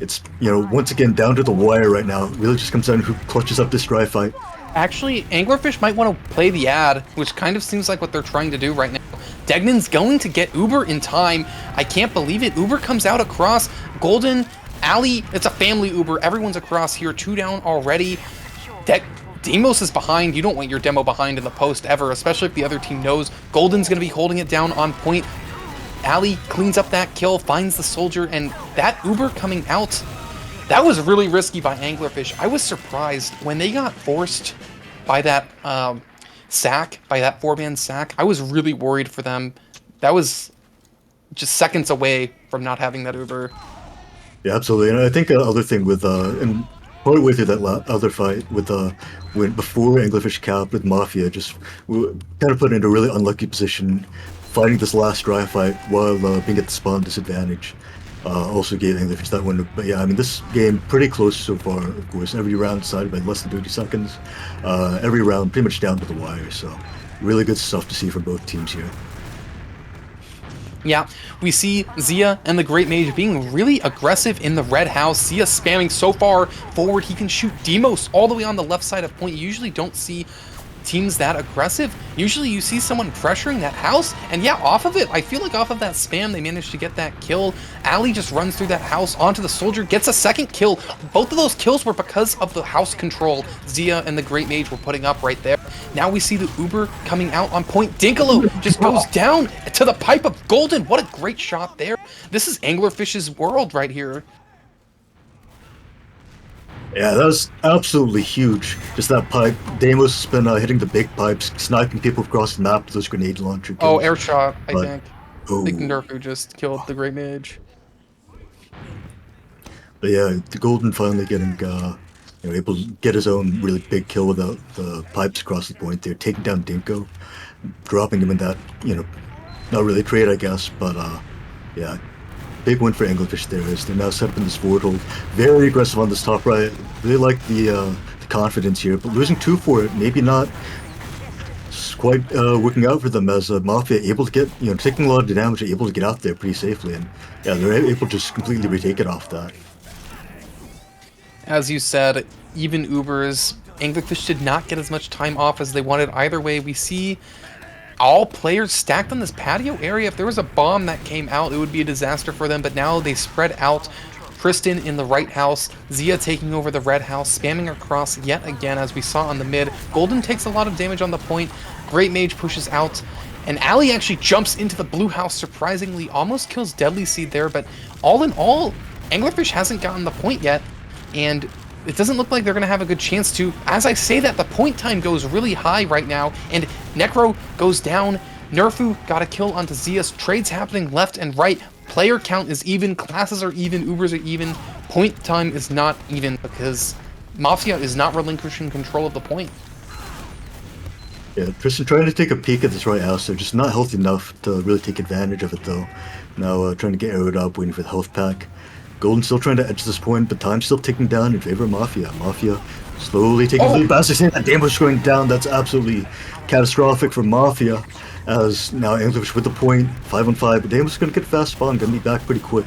B: It's, once again, down to the wire right now. It really just comes down to who clutches up this dry fight.
A: Actually, Anglerfish might want to play the ad, which kind of seems like what they're trying to do right now. Degnan's going to get Uber in time. I can't believe it. Uber comes out across. Golden, Ali, it's a family Uber. Everyone's across here. 2 down already. Demos is behind. You don't want your demo behind in the post ever, especially if the other team knows. Golden's going to be holding it down on point. Ali cleans up that kill, finds the soldier, and that Uber coming out, that was really risky by Anglerfish. I was surprised when they got forced by that sack, by that 4-man sack. I was really worried for them. That was just seconds away from not having that Uber.
B: Yeah, absolutely. And I think other thing with and part way through that other fight with when before Anglerfish cap with Mafia, just kind of put in a really unlucky position, fighting this last dry fight while being at the spawn disadvantage. Also gave Anglerfish that one. But yeah, I mean, this game pretty close so far, of course. Every round decided by less than 30 seconds. Every round pretty much down to the wire. So really good stuff to see from both teams here.
A: Yeah, we see Zia and the Great Mage being really aggressive in the red house. Zia spamming so far forward, he can shoot Demos all the way on the left side of point. You usually don't see teams that aggressive. Usually you see someone pressuring that house, and yeah, off of it, I feel like off of that spam, they managed to get that kill. Ali just runs through that house onto the soldier, gets a second kill. Both of those kills were because of the house control Zia and the Great Mage were putting up right there. Now we see the Uber coming out on point. Dinkalo just goes down to the pipe of Golden. What a great shot there. This is Anglerfish's world right here.
B: Yeah, that was absolutely huge. Just that pipe. Damos has been hitting the big pipes, sniping people across the map with those grenade launcher kills.
A: Oh, air shot, I think.
B: Oh.
A: I think Nerfu just killed the Great Mage.
B: But yeah, the Golden finally getting, able to get his own really big kill without the pipes across the point there, taking down Dinko, dropping him in that, not really trade, I guess, but yeah. Big win for Anglerfish there is they're now set up in this forward hold. Very aggressive on this top right. Really like the confidence here, but losing 2 for it, maybe not quite working out for them as Mafia able to get, taking a lot of damage, able to get out there pretty safely, and yeah, they're able to just completely retake it off that.
A: As you said, even Ubers, Anglerfish did not get as much time off as they wanted. Either way, we see all players stacked on this patio area. If there was a bomb that came out, it would be a disaster for them, but now they spread out. Tristan in the right house, Zia taking over the red house, spamming across yet again as we saw on the mid. Golden takes a lot of damage on the point. Great Mage pushes out. And Ali actually jumps into the blue house, surprisingly, almost kills Deadly Seed there, but all in all, Anglerfish hasn't gotten the point yet, and it doesn't look like they're going to have a good chance to. As I say that, the point time goes really high right now, and Necro goes down. Nerfu got a kill onto Zeus. Trades happening left and right. Player count is even, classes are even, Ubers are even. Point time is not even because Mafia is not relinquishing control of the point.
B: Yeah, Tristan trying to take a peek at this right house. They're just not healthy enough to really take advantage of it, though. Now trying to get arrowed up, waiting for the health pack. Golden still trying to edge this point, but time's still ticking down in favor of Mafia. Mafia slowly taking the lead. But as I say, that damage going down, that's absolutely catastrophic for Mafia. As now Anglerfish with the point, 5 on 5, but Damon's going to get fast spawn, going to be back pretty quick.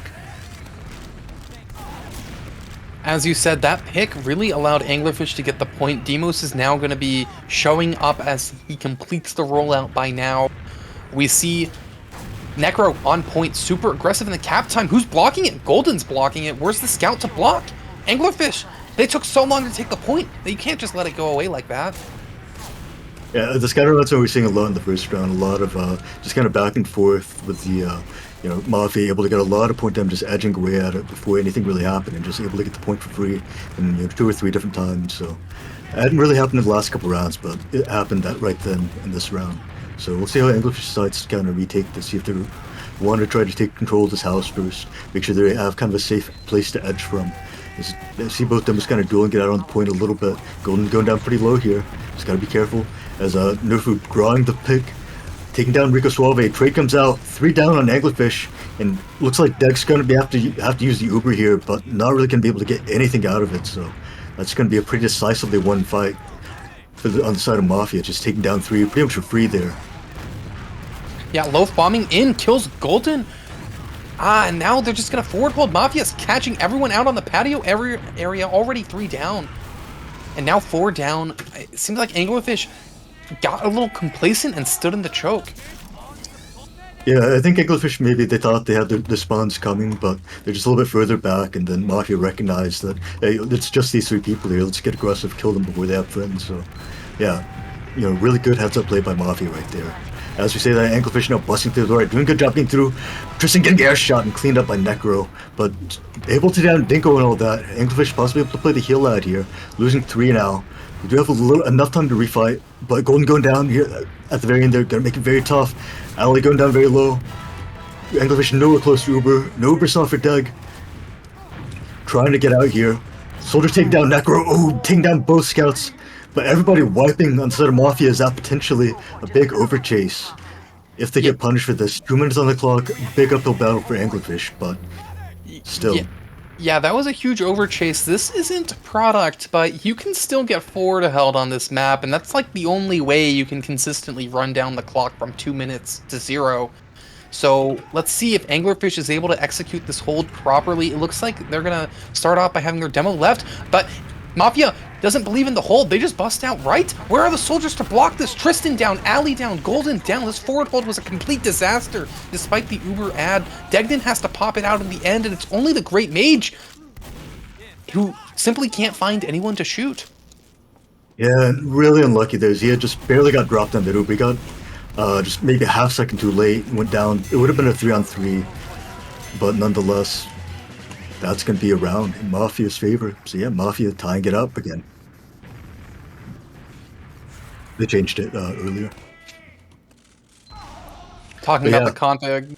A: As you said, that pick really allowed Anglerfish to get the point. Demos is now going to be showing up as he completes the rollout by now. We see Necro on point, super aggressive in the cap time. Who's blocking it? Golden's blocking it. Where's the scout to block? Anglerfish, they took so long to take the point that you can't just let it go away like that.
B: Yeah, the scatter routes we're seeing a lot in the first round. A lot of just kind of back and forth with the Mafia able to get a lot of point time just edging away at it before anything really happened, and just able to get the point for free in 2 or 3 different times. So it hadn't really happened in the last couple rounds, but it happened right then in this round. So we'll see how Anglerfish decides to kind of retake this, see if they want to try to take control of this house first, make sure they have kind of a safe place to edge from. I see both of them just kind of dueling, get out on the point a little bit. Golden going down pretty low here. Just got to be careful. As Nerfu drawing the pick, taking down Rico Suave. Trade comes out, 3 down on Anglerfish, and looks like Deck's going to be have to use the Uber here, but not really going to be able to get anything out of it. So that's going to be a pretty decisively won fight on the side of Mafia, just taking down 3 pretty much for free there.
A: Yeah, loaf bombing in, kills Golden. And now they're just going to forward hold. Mafia's catching everyone out on the patio area, already 3 down. And now 4 down. It seems like Anglerfish got a little complacent and stood in the choke.
B: Yeah, I think Anglerfish, maybe they thought they had the spawns coming, but they're just a little bit further back, and then Mafia recognized that, hey, it's just these 3 people here, let's get aggressive, kill them before they have friends. So yeah, really good heads-up play by Mafia right there. As we say that, Anglerfish now busting through the right, doing a good job getting through. Tristan getting air shot and cleaned up by Necro, but able to down Dinko and all that. Anglerfish possibly able to play the heal lad here, losing 3 now. We do have enough time to refight, but Golden going down here at the very end, they're going to make it very tough. Ali going down very low. Anglerfish nowhere close to Uber. No Uber saw for Doug. Trying to get out here. Soldier taking down Necro. Oh, taking down both scouts. But everybody wiping on the side of Mafia is that potentially a big overchase. If they get punished for this, 2 minutes on the clock, big uphill battle for Anglerfish, but still.
A: Yeah, that was a huge overchase. This isn't product, but you can still get forward held on this map, and that's like the only way you can consistently run down the clock from 2 minutes to 0. So let's see if Anglerfish is able to execute this hold properly. It looks like they're going to start off by having their demo left, but Mafia doesn't believe in the hold. They just bust out right. Where are the soldiers to block this? Tristan down, Ali down, Golden down. This forward hold was a complete disaster despite the Uber ad. Degden has to pop it out in the end, and it's only the Great Mage who simply can't find anyone to shoot.
B: Yeah, really unlucky there. He had just barely got dropped on the Uber. He got just maybe a half second too late, went down. It would have been a 3-on-3, but nonetheless, that's going to be a round in Mafia's favor. So yeah, Mafia tying it up again. They changed it earlier.
A: Talking about the config,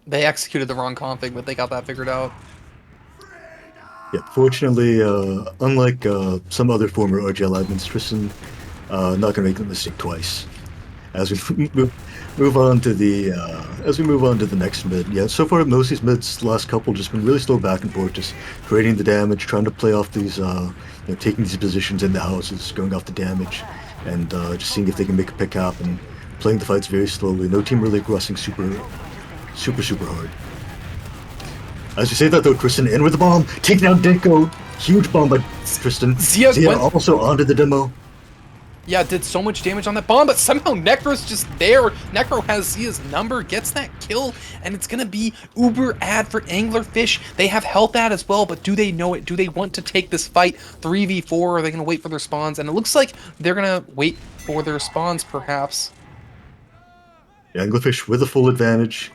A: they executed the wrong config, but they got that figured out.
B: Yeah, fortunately, unlike some other former RGL admins, Tristan not going to make the mistake twice. As we move on to the next mid, yeah. So far, most of these mids, last couple, just been really slow back and forth, just creating the damage, trying to play off these, taking these positions in the houses, going off the damage, and just seeing if they can make a pick happen. Playing the fights very slowly. No team really aggressing super hard. As you say that though, Tristan in with the bomb, taking down Dinko. Huge bomb by Tristan. Zia also onto the demo.
A: Yeah, did so much damage on that bomb, but somehow Necro's just there. Necro has Zia's number, gets that kill, and it's gonna be Uber ad for Anglerfish. They have health ad as well, but do they know it? Do they want to take this fight 3v4, or are they gonna wait for their spawns? And it looks like they're gonna wait for their spawns, perhaps.
B: Yeah, Anglerfish with a full advantage,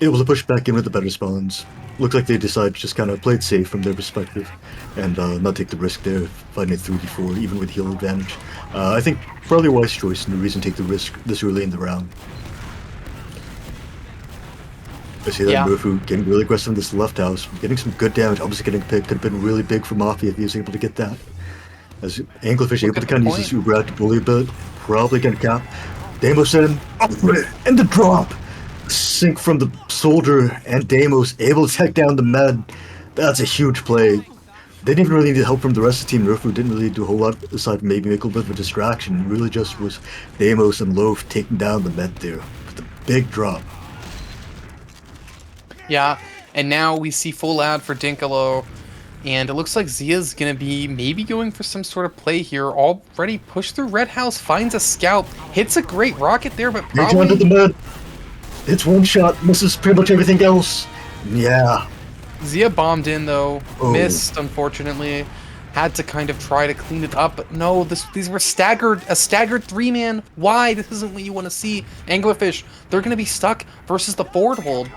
B: able to push back in with the better spawns. Looks like they decided to just kind of play it safe from their perspective and not take the risk there, fighting it 3v4, even with heal advantage. I think probably a wise choice and the reason to take the risk this early in the round. I see that
A: Yeah,
B: Murphy getting really aggressive in this left house, getting some good damage, obviously getting picked, could have been really big for Mafia if he was able to get that. As Anglerfish
A: look
B: able to
A: at the
B: kind of use this
A: point.
B: Uber out to bully a bit, probably gonna cap. Deimos in, and the drop! Sync from the soldier and Deimos able to take down the med. That's a huge play. They didn't really need help from the rest of the team. Nerfu didn't really do a whole lot aside from maybe make a little bit of a distraction. It really just was Deimos and Loaf taking down the med there with a big drop.
A: Yeah, and now we see full ad for Dinkalo, and it looks like Zia's gonna be maybe going for some sort of play here. Already pushed through Red House, finds a scout, hits a great rocket there, but
B: Mage onto the
A: probably
B: med. Hits one shot, misses pretty much everything else. Yeah.
A: Zia bombed in though,
B: Oh.
A: missed unfortunately. Had to kind of try to clean it up, but no, these were a staggered three-man. Why? This isn't what you want to see. Anglerfish, they're gonna be stuck versus the forward hold.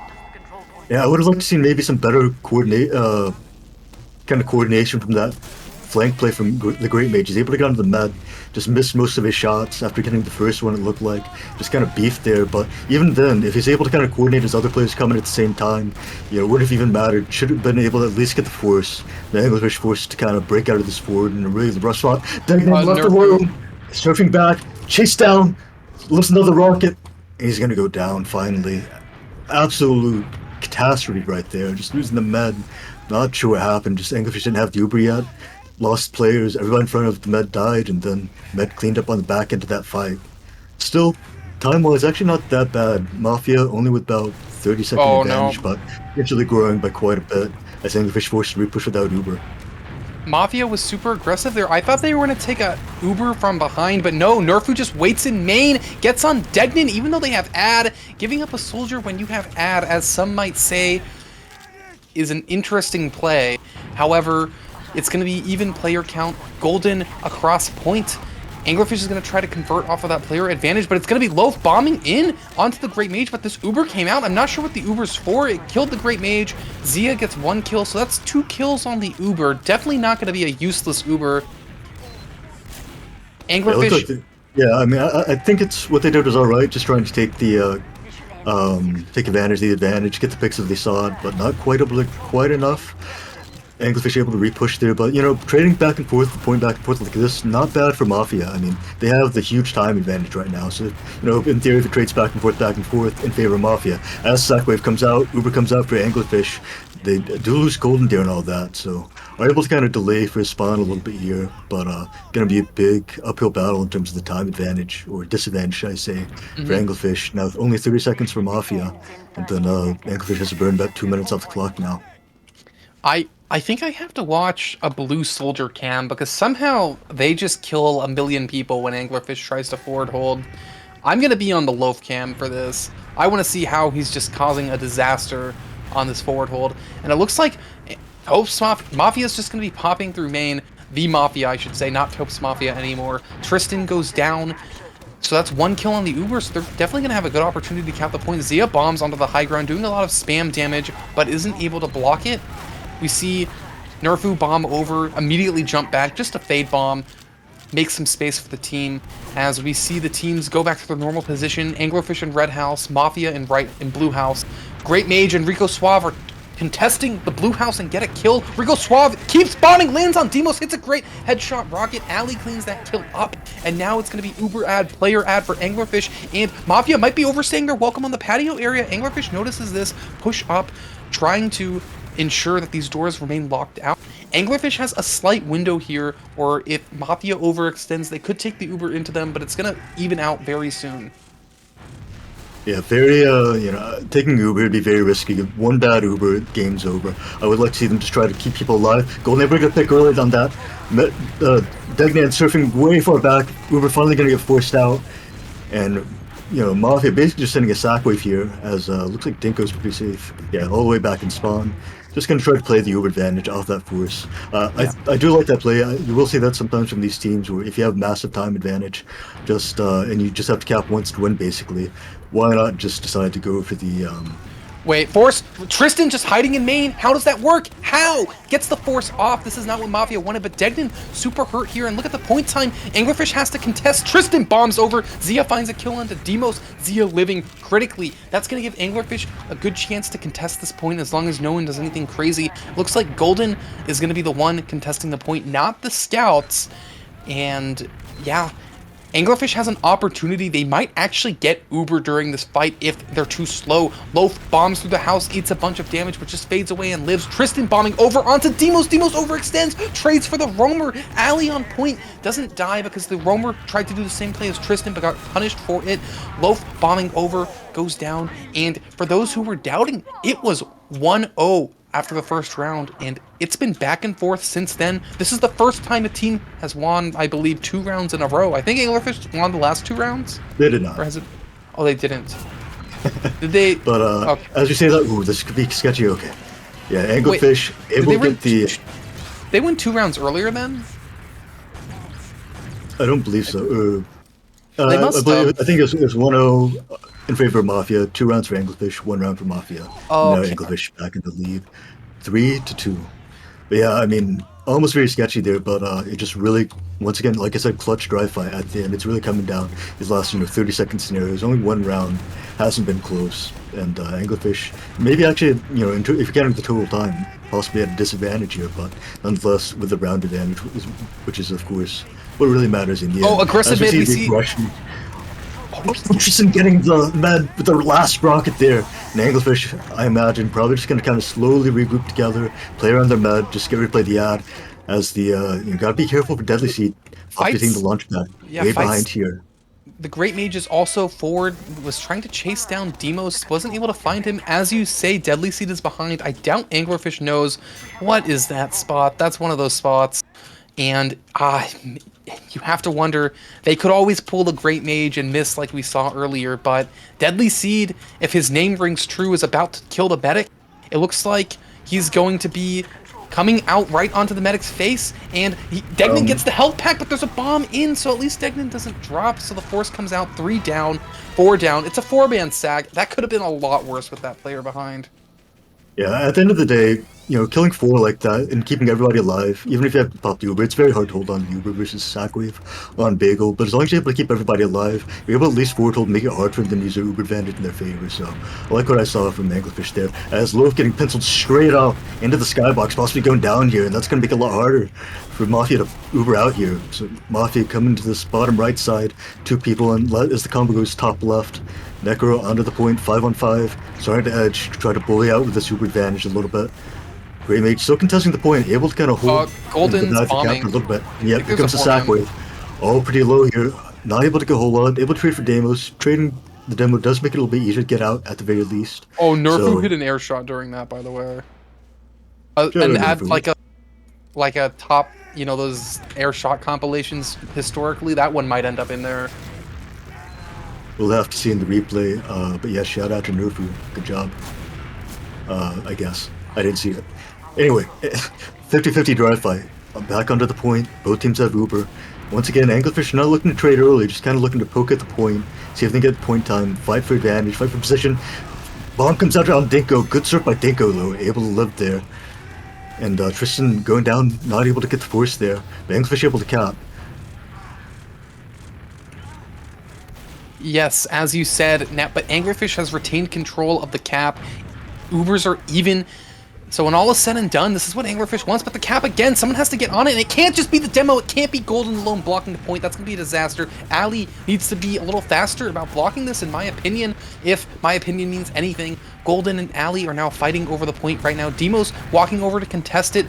B: Yeah, I would have liked to see maybe some better kind of coordination from that flank play from the Great Mage. He's able to get onto the med, just missed most of his shots after getting the first one, it looked like. Just kind of beefed there, but even then, if he's able to kind of coordinate his other players coming at the same time, it wouldn't have even mattered. Should have been able to at least get the force. The Anglerfish forced to kind of break out of this forward and really the rush spot. Then left
A: Nerfu.
B: alone, surfing back, chase down, lifts another rocket, and he's gonna go down finally. Absolute catastrophe right there. Just losing the med. Not sure what happened. Just Anglerfish didn't have the Uber yet. Lost players. Everyone in front of the med died, and then med cleaned up on the back end of that fight. Still, time-wise, actually not that bad. Mafia only with about 30-second
A: Oh no.
B: advantage, but eventually growing by quite a bit as Anglerfish forced to repush without Uber.
A: Mafia was super aggressive there. I thought they were going to take a Uber from behind, but no, Nerfu just waits in main, gets on Degnan, even though they have ad. Giving up a soldier when you have ad, as some might say, is an interesting play. However, it's going to be even player count, golden across point. Anglerfish is going to try to convert off of that player advantage, but it's going to be Loaf bombing in onto the Great Mage, but this Uber came out. I'm not sure what the Uber's for. It killed the Great Mage. Zia gets 1 kill, so that's 2 kills on the Uber. Definitely not going to be a useless Uber. Anglerfish...
B: Yeah, I mean, I think it's what they did was all right. Just trying to take the take advantage of the advantage, get the picks if they saw it, but not quite enough. Anglerfish able to repush there, but trading back and forth, point back and forth like this, not bad for Mafia. I mean, they have the huge time advantage right now, so in theory, if it trades back and forth in favor of Mafia, as Sackwave comes out, Uber comes out for Anglerfish, they do lose Golden Deer and all that, so are able to kind of delay for his spawn a little bit here, but gonna be a big uphill battle in terms of the time advantage or disadvantage, should I say, for Anglerfish. Now only 30 seconds for Mafia, and then Anglerfish has to burn about 2 minutes off the clock now.
A: I think I have to watch a blue soldier cam because somehow they just kill a million people when Anglerfish tries to forward hold. I'm going to be on the Loaf cam for this. I want to see how he's just causing a disaster on this forward hold. And it looks like Topes Mafia is just going to be popping through main. The Mafia, I should say, not Topes Mafia anymore. Tristan goes down. So that's 1 kill on the Uber, so they're definitely going to have a good opportunity to count the point. Zia bombs onto the high ground, doing a lot of spam damage, but isn't able to block it. We see Nerfu bomb over, immediately jump back, just a fade bomb, make some space for the team. As we see the teams go back to their normal position, Anglerfish in Red House, Mafia in Blue House. Great Mage and Rico Suave are contesting the Blue House and get a kill. Rico Suave keeps bombing, lands on Demos, hits a great headshot rocket. Ali cleans that kill up, and now it's going to be Uber ad, player ad for Anglerfish, and Mafia might be overstaying their welcome on the patio area. Anglerfish notices this, push up, trying to ensure that these doors remain locked out. Anglerfish has a slight window here, or if Mafia overextends, they could take the Uber into them, but it's going to even out very soon.
B: Yeah, very, taking Uber would be very risky. One bad Uber, game's over. I would like to see them just try to keep people alive. Golden Ever get a pick early on that. Degnan surfing way far back. Uber finally gonna get forced out. And Mafia basically just sending a sack wave here as looks like Dinko's pretty safe. Yeah, all the way back in spawn. Just gonna try to play the Uber advantage off that force.
A: Yeah.
B: I do like that play. You will see that sometimes from these teams where if you have massive time advantage, just and you just have to cap once to win basically. Why not just decide to go for the
A: Wait, force. Tristan just hiding in main. How does that work? How? Gets the force off. This is not what Mafia wanted, but Degnan super hurt here. And look at the point time. Anglerfish has to contest. Tristan bombs over. Zia finds a kill onto Demos. Zia living critically. That's going to give Anglerfish a good chance to contest this point as long as no one does anything crazy. Looks like Golden is going to be the one contesting the point, not the scouts. And yeah, Anglerfish has an opportunity. They might actually get Uber during this fight if they're too slow. Loaf bombs through the house, eats a bunch of damage, but just fades away and lives. Tristan bombing over onto Demos. Demos overextends, trades for the Roamer. Ali on point, doesn't die because the Roamer tried to do the same play as Tristan, but got punished for it. Loaf bombing over, goes down. And for those who were doubting, it was 1-0 after the first round, and it's been back and forth since then. This is the first time a team has won, I believe, 2 rounds in a row. I think Anglerfish won the last 2 rounds?
B: they did not.
A: Or has it? Oh, they didn't. Did they?
B: But
A: Okay.
B: as you say that, ooh, this could be sketchy. Okay, yeah,
A: Wait,
B: Anglerfish
A: did
B: able
A: they
B: to
A: win?
B: get the.
A: They won 2 rounds earlier then?
B: I don't believe so.
A: They must have.
B: I think it was 1-0 in favor of Mafia, 2 rounds for Anglerfish, 1 round for Mafia.
A: Oh,
B: Now
A: okay.
B: Anglerfish back in the lead, 3-2. But yeah, I mean, almost very sketchy there, but it just really, once again, like I said, clutch drive fight at the end. It's really coming down. These last 30-second scenarios, only 1 round hasn't been close, and Anglerfish maybe actually if you're counting the total time, possibly at a disadvantage here, but nonetheless with the round advantage, which is of course what really matters in the end.
A: Oh, aggressive
B: As
A: mid, we
B: the
A: see.
B: aggression. Interesting getting the med with the last rocket there. And Anglerfish, I imagine, probably just going to kind of slowly regroup together, play around their med, just get replay the ad. As the you gotta be careful for Deadly Seed updating the launch pad.
A: Yeah,
B: Way
A: fights.
B: behind here.
A: The Great Mage is also forward, was trying to chase down Demos, wasn't able to find him. As you say, Deadly Seed is behind. I doubt Anglerfish knows what is that spot. That's one of those spots. And you have to wonder, they could always pull the Great Mage and miss like we saw earlier, but Deadly Seed, if his name rings true, is about to kill the medic. It looks like he's going to be coming out right onto the medic's face, and Degnan gets the health pack, but there's a bomb in, so at least Degnan doesn't drop, so the force comes out 3 down, 4 down. It's a 4-man sack. That could have been a lot worse with that player behind.
B: Yeah, at the end of the day, killing 4 like that and keeping everybody alive, even if you have to pop the Uber, it's very hard to hold on to Uber versus Sackwave on Bagel, but as long as you're able to keep everybody alive, you're able to at least forward make it hard for them to use their Uber advantage in their favor, so I like what I saw from Anglerfish there, as Loaf getting penciled straight up into the skybox, possibly going down here, and that's going to make it a lot harder for Mafia to Uber out here. So Mafia coming to this bottom right side, 2 people, and as the combo goes top left, Necro onto the point, 5-on-5, starting to edge, try to bully out with the super advantage a little bit. Great Mage still contesting the point, able to kind of hold
A: Golden's
B: the
A: bombing.
B: for a little bit. Yep, here comes the
A: there's a
B: sack wave. All pretty low here, not able to go whole lot, able to trade for demos. Trading the demo does make it a little bit easier to get out at the very least.
A: Oh, Nerfu
B: So-
A: hit an air shot during that, by the way.
B: Sure,
A: And add
B: Nerfu.
A: like a top, those air shot compilations historically, that one might end up in there.
B: We'll have to see in the replay, but yeah, shout out to Nerfu. Good job. I guess. I didn't see it. Anyway, 50-50 drive fight. Back under the point. Both teams have Uber. Once again, Anglerfish not looking to trade early, just kind of looking to poke at the point, see if they can get point time, fight for advantage, fight for position. Bomb comes out on Dinko. Good serve by Dinko, though, able to live there. And Tristan going down, not able to get the force there. But Anglerfish able to cap.
A: Yes, as you said, but Anglerfish has retained control of the cap. Ubers are even. So when all is said and done, this is what Anglerfish wants, but the cap again, someone has to get on it, and it can't just be the demo, it can't be Golden alone blocking the point, that's going to be a disaster. Ali needs to be a little faster about blocking this, in my opinion, if my opinion means anything. Golden and Ali are now fighting over the point right now. Demo's walking over to contest it.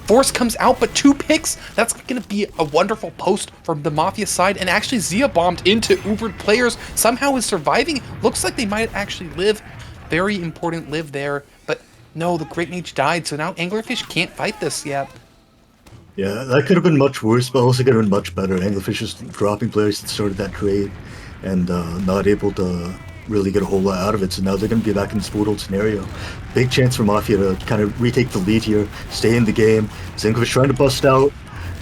A: Force comes out, but 2 picks. That's going to be a wonderful post from the Mafia side, and actually Zia bombed into Ubered players, somehow is surviving. Looks like they might actually live. Very important live there, but no, the Great Mage died, so now Anglerfish can't fight this yet.
B: Yeah, that could have been much worse, but also could have been much better. Anglerfish is dropping players that started that trade. and not able to really get a whole lot out of it. So now they're going to be back in this foothold scenario. Big chance for Mafia to kind of retake the lead here, stay in the game. Zenkovic trying to bust out,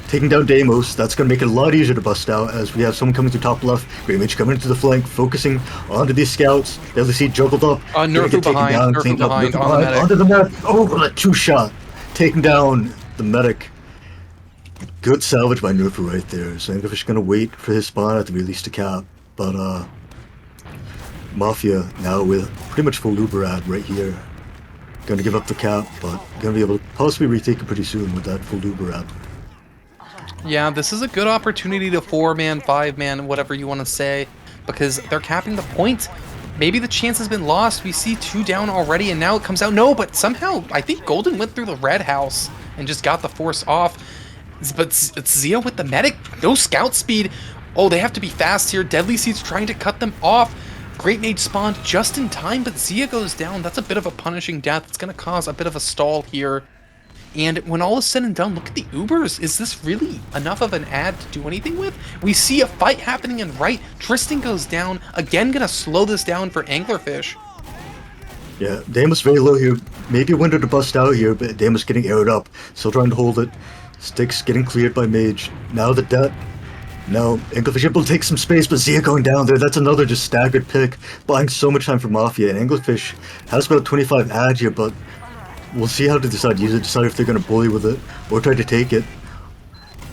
B: taking down Deimos. That's going to make it a lot easier to bust out as we have someone coming through top left. Great Mage coming into the flank, focusing onto these scouts. Deadly Seed juggled up.
A: Nerfu behind, Nerfu behind, on the medic.
B: Onto the medic. Oh, that two-shot. Taking down the medic. Good salvage by Nerfu right there. So Anglerfish going to wait for his spawn at the very least to cap. But Mafia now with pretty much full Uberad right here. Going to give up the cap, but going to be able to possibly retake it pretty soon with that full Uberad.
A: Yeah, this is a good opportunity to 4-man, 5-man, whatever you want to say, because they're capping the point. Maybe the chance has been lost. We see 2 down already, and now it comes out. No, but somehow, I think Golden went through the red house and just got the force off. But it's Zia with the medic. No scout speed. Oh, they have to be fast here. Deadly Seed's trying to cut them off. Great Mage spawned just in time, but Zia goes down. That's a bit of a punishing death. It's going to cause a bit of a stall here. And when all is said and done, look at the Ubers. Is this really enough of an ad to do anything with? We see a fight happening in right. Tristan goes down. Again, going to slow this down for Anglerfish.
B: Yeah, Deimos very low here. Maybe a window to bust out here, but Deimos getting aired up. Still trying to hold it. Sticks getting cleared by Mage. Now the debt. Now Anglerfish able to take some space, but Zia going down there. That's another just staggered pick. Buying so much time for Mafia. And Anglerfish has about a 25 ad here, but we'll see how to decide. Either decide if they're going to bully with it or try to take it.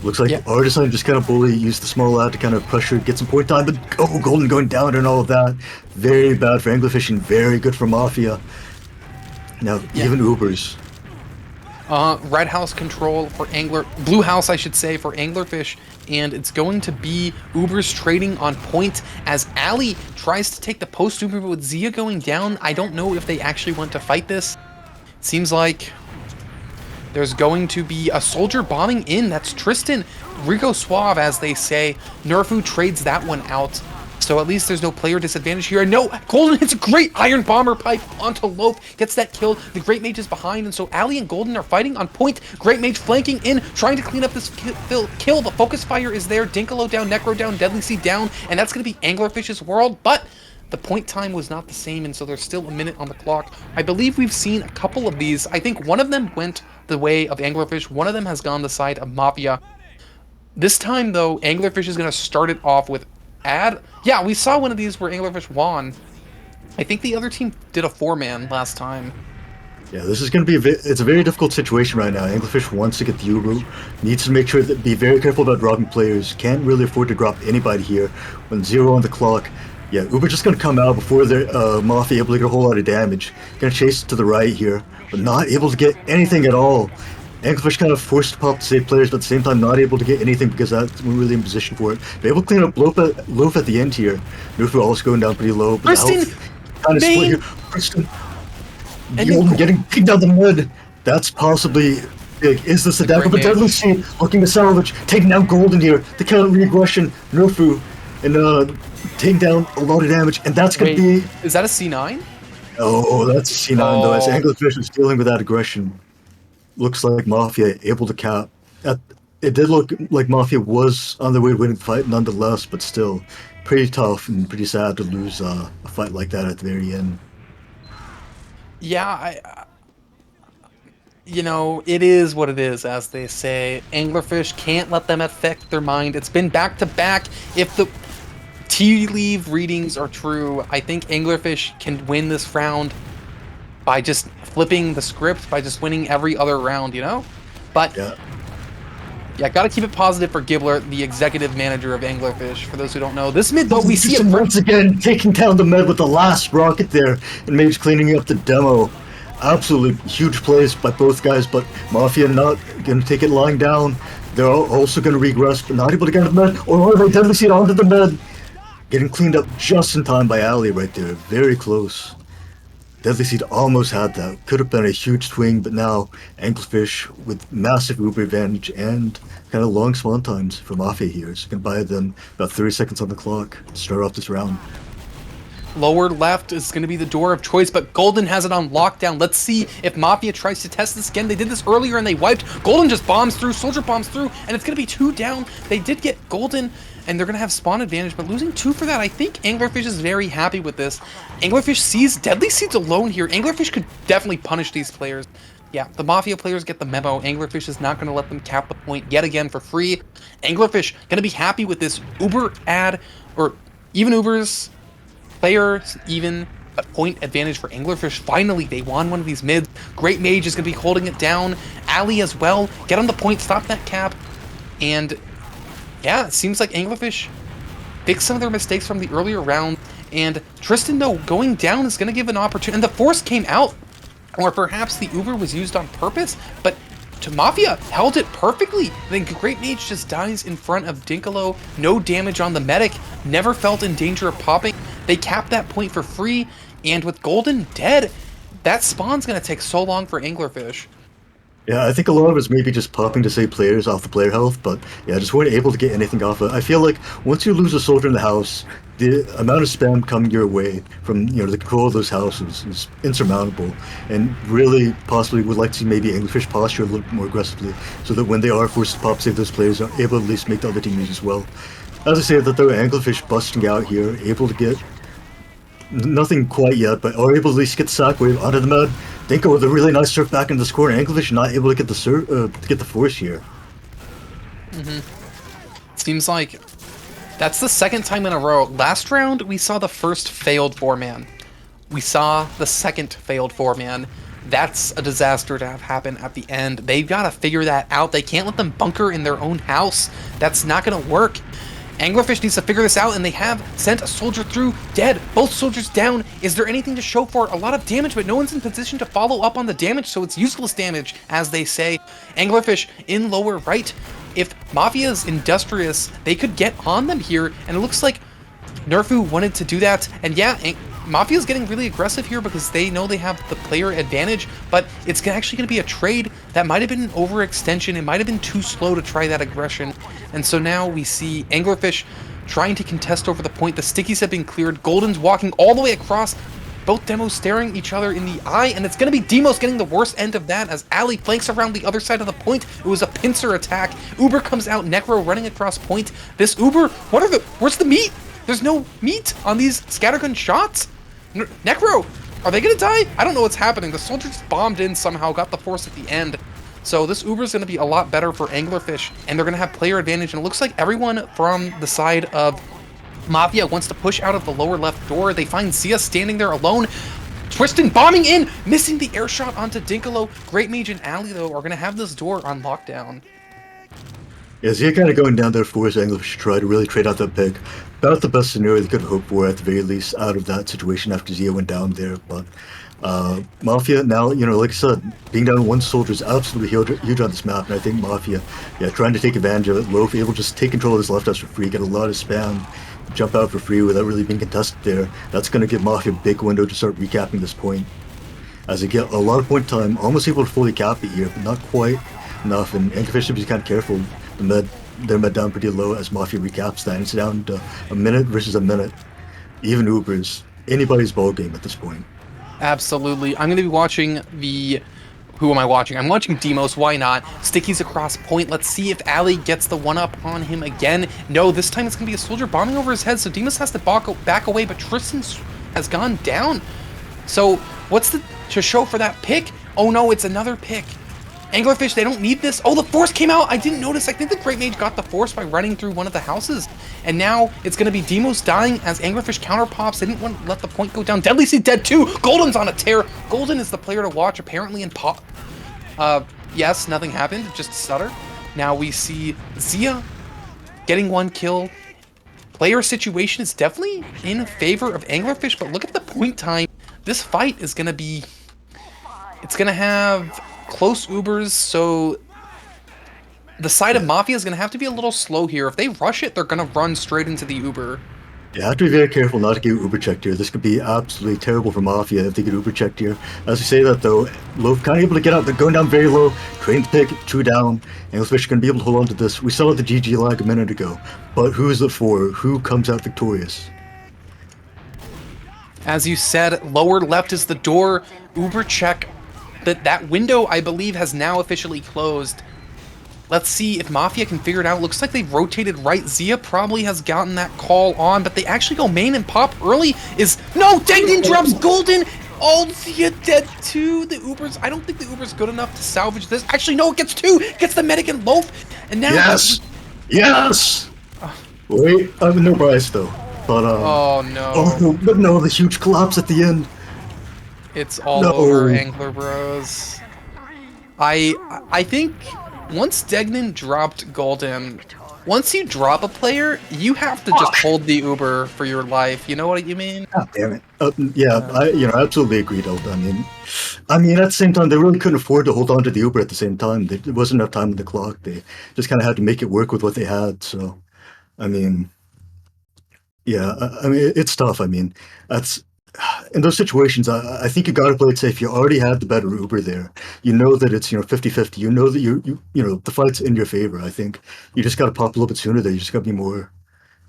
B: Looks like Artisan just kind of bully, use the small ad to kind of pressure, get some point time, but oh, Golden going down and all of that. Very bad for Anglerfish and very good for Mafia. Now, even Ubers.
A: Red house control for Blue house, I should say, for Anglerfish, and it's going to be Ubers trading on point as Ali tries to take the post Uber, but with Zia going down, I don't know if they actually want to fight this. Seems like there's going to be a soldier bombing in. That's Tristan. Rico Suave, as they say. Nerfu trades that one out. So at least there's no player disadvantage here. And no, Golden hits a great Iron Bomber pipe onto Loaf. Gets that kill. The Great Mage is behind. And so Ali and Golden are fighting on point. Great Mage flanking in, trying to clean up this kill. The focus fire is there. Dinkalo down, Necro down, Deadly Seed down. And that's going to be Anglerfish's world. But the point time was not the same, and so there's still a minute on the clock. I believe we've seen a couple of these. I think one of them went the way of Anglerfish. One of them has gone the side of Mafia. This time, though, Anglerfish is going to start it off with ad. Yeah, we saw one of these where Anglerfish won. I think the other team did a 4-man last time.
B: Yeah, this is going to be it's a very difficult situation right now. Anglerfish wants to get the Uber, needs to make sure that be very careful about dropping players. Can't really afford to drop anybody here when 0 on the clock. Yeah, Uber just going to come out before the Mafia able to get a whole lot of damage. Going to chase to the right here, but not able to get anything at all. Anglerfish kind of forced to pop to save players, but at the same time not able to get anything because that's really in position for it. But able to clean up Loaf at the end here. Nerfu also going down pretty low. But
A: Tristan!
B: Kind of split here. Tristan! Getting kicked down the mid. That's possibly big. Is this a dagger? But Deadly Seed looking to salvage. Taking down Golden here. The counter re-aggression. Nerfu. And taking down a lot of damage. And that's going to be...
A: Is that a C9?
B: Oh, that's a C9 though. As Anglerfish was dealing with that aggression. Looks like Mafia able to cap. It did look like Mafia was on their way to winning the fight nonetheless, but still pretty tough and pretty sad to lose a fight like that at the very end.
A: Yeah, you know, it is what it is, as they say. Anglerfish can't let them affect their mind. It's been back-to-back. If the tea leaf readings are true, I think Anglerfish can win this round by just flipping the script, by just winning every other round, you know? But, yeah, gotta keep it positive for Gibbler, the executive manager of Anglerfish, for those who don't know. This mid, though, we see it
B: once again taking down the mid with the last rocket there, and Mage's cleaning up the demo. Absolutely huge plays by both guys, but Mafia not gonna take it lying down. They're also gonna regress, but not able to get to the mid, or they definitely see it onto the mid. Getting cleaned up just in time by Ali right there, very close. Deadly Seed almost had that. Could have been a huge swing, but now Anglerfish with massive Uber advantage and kind of long spawn times for Mafia here. So you can buy them about 30 seconds on the clock to start off this round.
A: Lower left is going to be the door of choice, but Golden has it on lockdown. Let's see if Mafia tries to test this again. They did this earlier and they wiped. Golden just bombs through, Soldier bombs through, and it's going to be 2 down. They did get Golden, and they're going to have spawn advantage, but losing 2 for that, I think Anglerfish is very happy with this. Anglerfish sees Deadly Seeds alone here. Anglerfish could definitely punish these players. Yeah, the Mafia players get the memo. Anglerfish is not going to let them cap the point yet again for free. Anglerfish going to be happy with this Uber ad, or even Ubers, players even, but point advantage for Anglerfish. Finally, they won one of these mids. Great Mage is going to be holding it down. Ali as well. Get on the point, stop that cap. And yeah, it seems like Anglerfish fixed some of their mistakes from the earlier round. And Tristan, though, going down is going to give an opportunity. And the Force came out. Or perhaps the Uber was used on purpose, but Mafia held it perfectly. Then Great Mage just dies in front of Dinkalo. No damage on the medic. Never felt in danger of popping. They capped that point for free, and with Golden dead, that spawn's going to take so long for Anglerfish.
B: Yeah, I think a lot of it's maybe just popping to save players off the player health, but yeah, just weren't able to get anything off it. I feel like once you lose a soldier in the house, the amount of spam coming your way from the control of those houses is insurmountable, and really possibly would like to see maybe Anglerfish posture a little bit more aggressively, so that when they are forced to pop save those players, are able to at least make the other team use as well. As I say, that though, Anglerfish busting out here, able to get nothing quite yet, but are able to at least get the sack wave onto the med. Dinko with a really nice surf back into the score, and Anglerfish not able to get the force here.
A: Seems like that's the second time in a row. Last round, we saw the first failed 4-man. We saw the second failed 4-man. That's a disaster to have happen at the end. They've got to figure that out. They can't let them bunker in their own house. That's not going to work. Anglerfish needs to figure this out, and they have sent a soldier through, dead. Both soldiers down. Is there anything to show for it? A lot of damage, but no one's in position to follow up on the damage, so it's useless damage, as they say. Anglerfish in lower right. If Mafia's industrious, they could get on them here, and it looks like Nerfu wanted to do that. And yeah, Mafia's getting really aggressive here because they know they have the player advantage, but it's actually going to be a trade that might have been an overextension. It might have been too slow to try that aggression. And so now we see Anglerfish trying to contest over the point. The stickies have been cleared. Golden's walking all the way across. Both demos staring each other in the eye, and it's going to be Demos getting the worst end of that as Ali flanks around the other side of the point. It was a pincer attack. Uber comes out, Necro running across point. This Uber, where's the meat? There's no meat on these scattergun shots. Necro, are they going to die? I don't know what's happening. The soldiers bombed in somehow, got the force at the end. So this Uber is going to be a lot better for Anglerfish, and they're going to have player advantage. And it looks like everyone from the side of Mafia wants to push out of the lower left door. They find Zia standing there alone. Tristan bombing in, missing the air shot onto Dinkalo. Great Mage and Ali, though, are going to have this door on lockdown.
B: Yeah, Zia kind of going down there for his Anglerfish to try to really trade out that pick. About the best scenario they could hope for, at the very least, out of that situation after Zia went down there. But Mafia now, like I said, being down one soldier is absolutely huge on this map, and I think Mafia, trying to take advantage of it. Loaf able to just take control of his left house for free, get a lot of spam, jump out for free without really being contested there. That's going to give Mafia a big window to start recapping this point. As they get a lot of point time, almost able to fully cap it here, but not quite enough, and Anglerfish should be kind of careful. Their med down pretty low as Mafia recaps that, and it's down to a minute versus a minute. Even Ubers, anybody's ball game at this point.
A: Absolutely. I'm going to be watching the... Who am I watching? I'm watching Demos, why not? Stickies across point. Let's see if Ali gets the one-up on him again. No, this time it's going to be a soldier bombing over his head, so Demos has to back away, but Tristan has gone down. So, what's to show for that pick? Oh no, it's another pick. Anglerfish, they don't need this. Oh, the force came out. I didn't notice. I think the Great Mage got the force by running through one of the houses. And now it's going to be Demos dying as Anglerfish counter pops. They didn't want to let the point go down. Deadly Seed dead too. Golden's on a tear. Golden is the player to watch apparently in pop. Yes, nothing happened. Just a stutter. Now we see Zia getting one kill. Player situation is definitely in favor of Anglerfish, but look at the point time. This fight is going to be... It's going to have close Ubers, so the side of Mafia is going to have to be a little slow here. If they rush it, they're going to run straight into the Uber.
B: You have to be very careful not to get Uber checked here. This could be absolutely terrible for Mafia if they get Uber checked here. As we say that though, Loaf kind of able to get out. They're going down very low. Train pick, 2 down. Anglerfish are going to be able to hold on to this. We saw the GG lag a minute ago. But who is it for? Who comes out victorious?
A: As you said, lower left is the door. Uber check. That window, I believe, has now officially closed. Let's see if Mafia can figure it out. Looks like they've rotated right. Zia probably has gotten that call on, but they actually go main and pop early. No, Degnan drops Golden. Oh, Zia dead too. The Uber's, I don't think the Uber's good enough to salvage this. Actually, no, it gets two. Gets the medic and Loaf. And now,
B: Yes! Yes! Wait, I'm no bias though. But,
A: oh no.
B: oh, but no, the huge collapse at the end.
A: It's all over,
B: No.
A: Angler Bros. I think once Degnan dropped Golden, once you drop a player, you have to just hold the Uber for your life. You know what you mean?
B: God damn it. Yeah,
A: Uh,
B: I absolutely agree. Though. I mean, at the same time, they really couldn't afford to hold on to the Uber at the same time. There wasn't enough time on the clock. They just kind of had to make it work with what they had. So, I mean, yeah, I mean, it's tough. I mean, that's in those situations. I think you got to play it safe. You already had the better Uber there. You know that it's 50-50. You know that the fight's in your favor. I think you just got to pop a little bit sooner. There, you just got to be a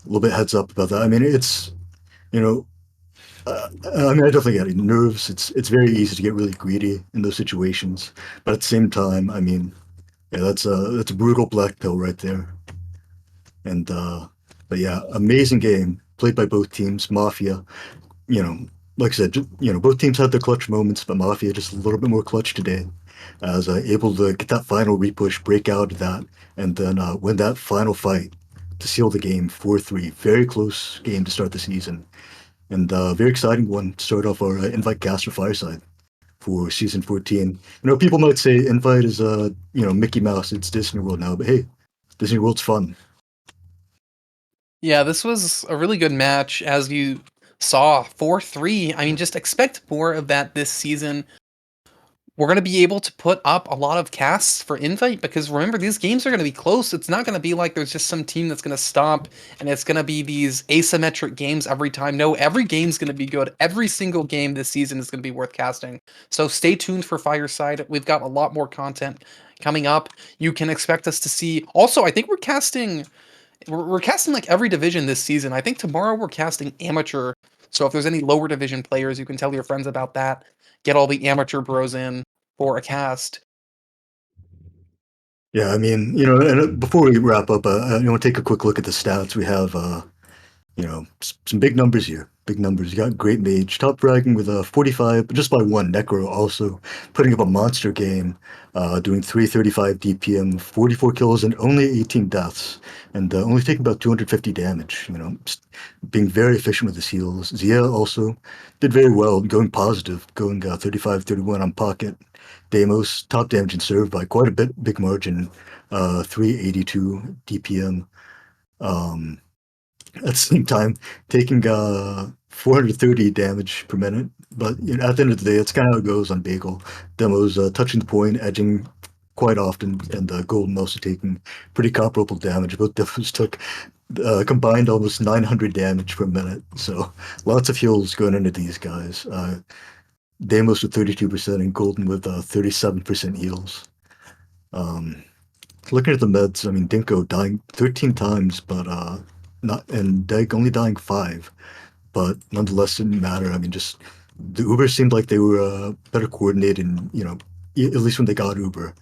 B: little bit heads up about that. I mean, it's you know I mean, I definitely get it. Nerves. It's very easy to get really greedy in those situations, but at the same time, I mean, yeah, that's a brutal black pill right there. And but yeah, amazing game played by both teams. Mafia, you know, like I said, both teams had their clutch moments, but Mafia just a little bit more clutch today, as able to get that final repush, break out of that, and then win that final fight to seal the game 4-3. Very close game to start the season. And very exciting one to start off our invite cast for Fireside for season 14. People might say invite is Mickey Mouse, it's Disney World now, but hey, Disney World's fun.
A: yeah, this was a really good match, as you saw. 4-3. I mean, just expect more of that this season. We're going to be able to put up a lot of casts for invite because remember, these games are going to be close. It's not going to be like there's just some team that's going to stop and it's going to be these asymmetric games every time. No, every game's going to be good. Every single game this season is going to be worth casting. So stay tuned for Fireside. We've got a lot more content coming up. You can expect us to see. Also, I think we're casting like every division this season. I think tomorrow we're casting amateur. So if there's any lower division players, you can tell your friends about that. Get all the amateur bros in for a cast.
B: Yeah, I mean, and before we wrap up, I want to take a quick look at the stats. We have some big numbers here. Big numbers. You got Great Mage, top fragging with a 45, but just by one. Necro also putting up a monster game, doing 335 DPM, 44 kills, and only 18 deaths, and only taking about 250 damage. Just being very efficient with his heals. Zia also did very well, going positive, going 35-31 on pocket. Deimos, top damage and serve by quite a bit, big margin, 382 DPM. Um, at the same time, taking 430 damage per minute. But at the end of the day, it's kind of how it goes on Bagel. Demos touching the point, edging quite often, and Golden also taking pretty comparable damage. Both demos took combined almost 900 damage per minute. So lots of heals going into these guys. Demos with 32% and Golden with 37% heals. Um, Looking at the meds, I mean, Dinko dying 13 times, but not and Deg only dying 5, but nonetheless didn't matter. I mean, just the Uber seemed like they were better coordinated, and at least when they got Uber,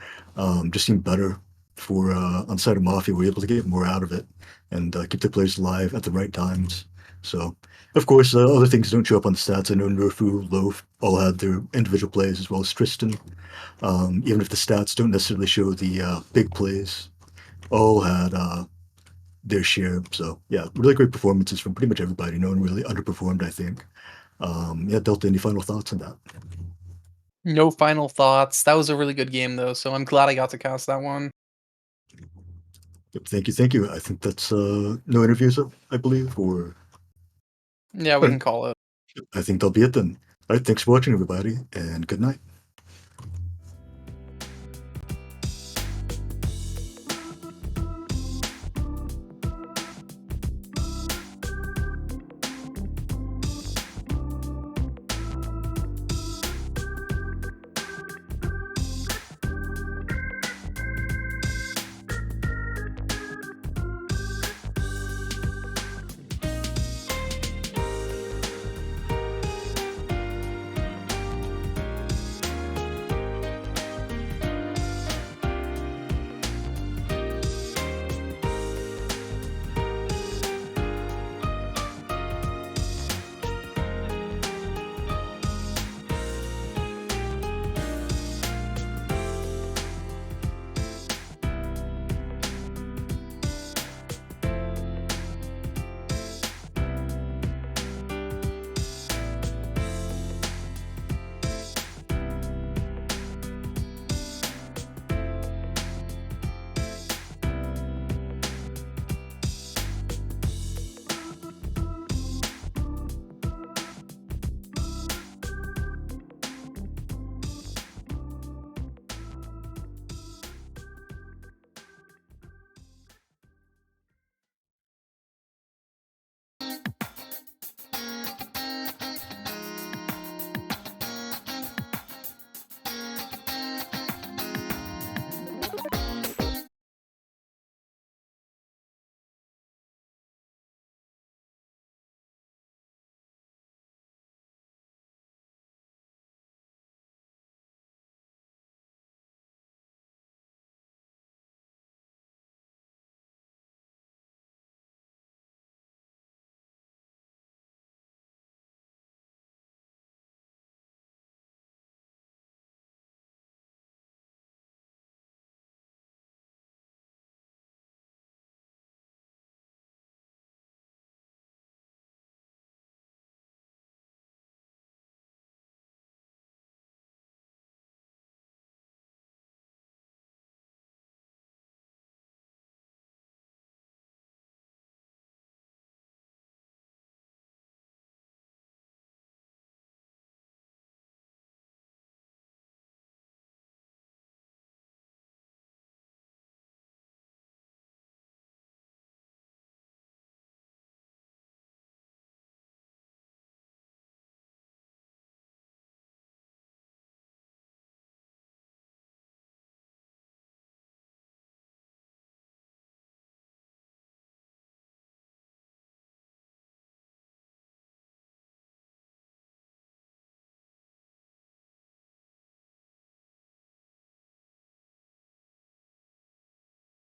B: just seemed better for on side of Mafia. We're able to get more out of it and keep the players alive at the right times. So, of course, other things don't show up on the stats. I know Nerfu, Loaf all had their individual plays as well as Tristan. Even if the stats don't necessarily show the big plays, all had their share. So yeah, really great performances from pretty much everybody. No one really underperformed, I think. Yeah, Delta, any final thoughts on that?
A: No final thoughts. That was a really good game though, so I'm glad I got to cast that one.
B: Yep, thank you, thank you. I think that's no interviews, I believe, or
A: Yeah, we can call it.
B: I think that'll be it then. All right, thanks for watching, everybody, and good night.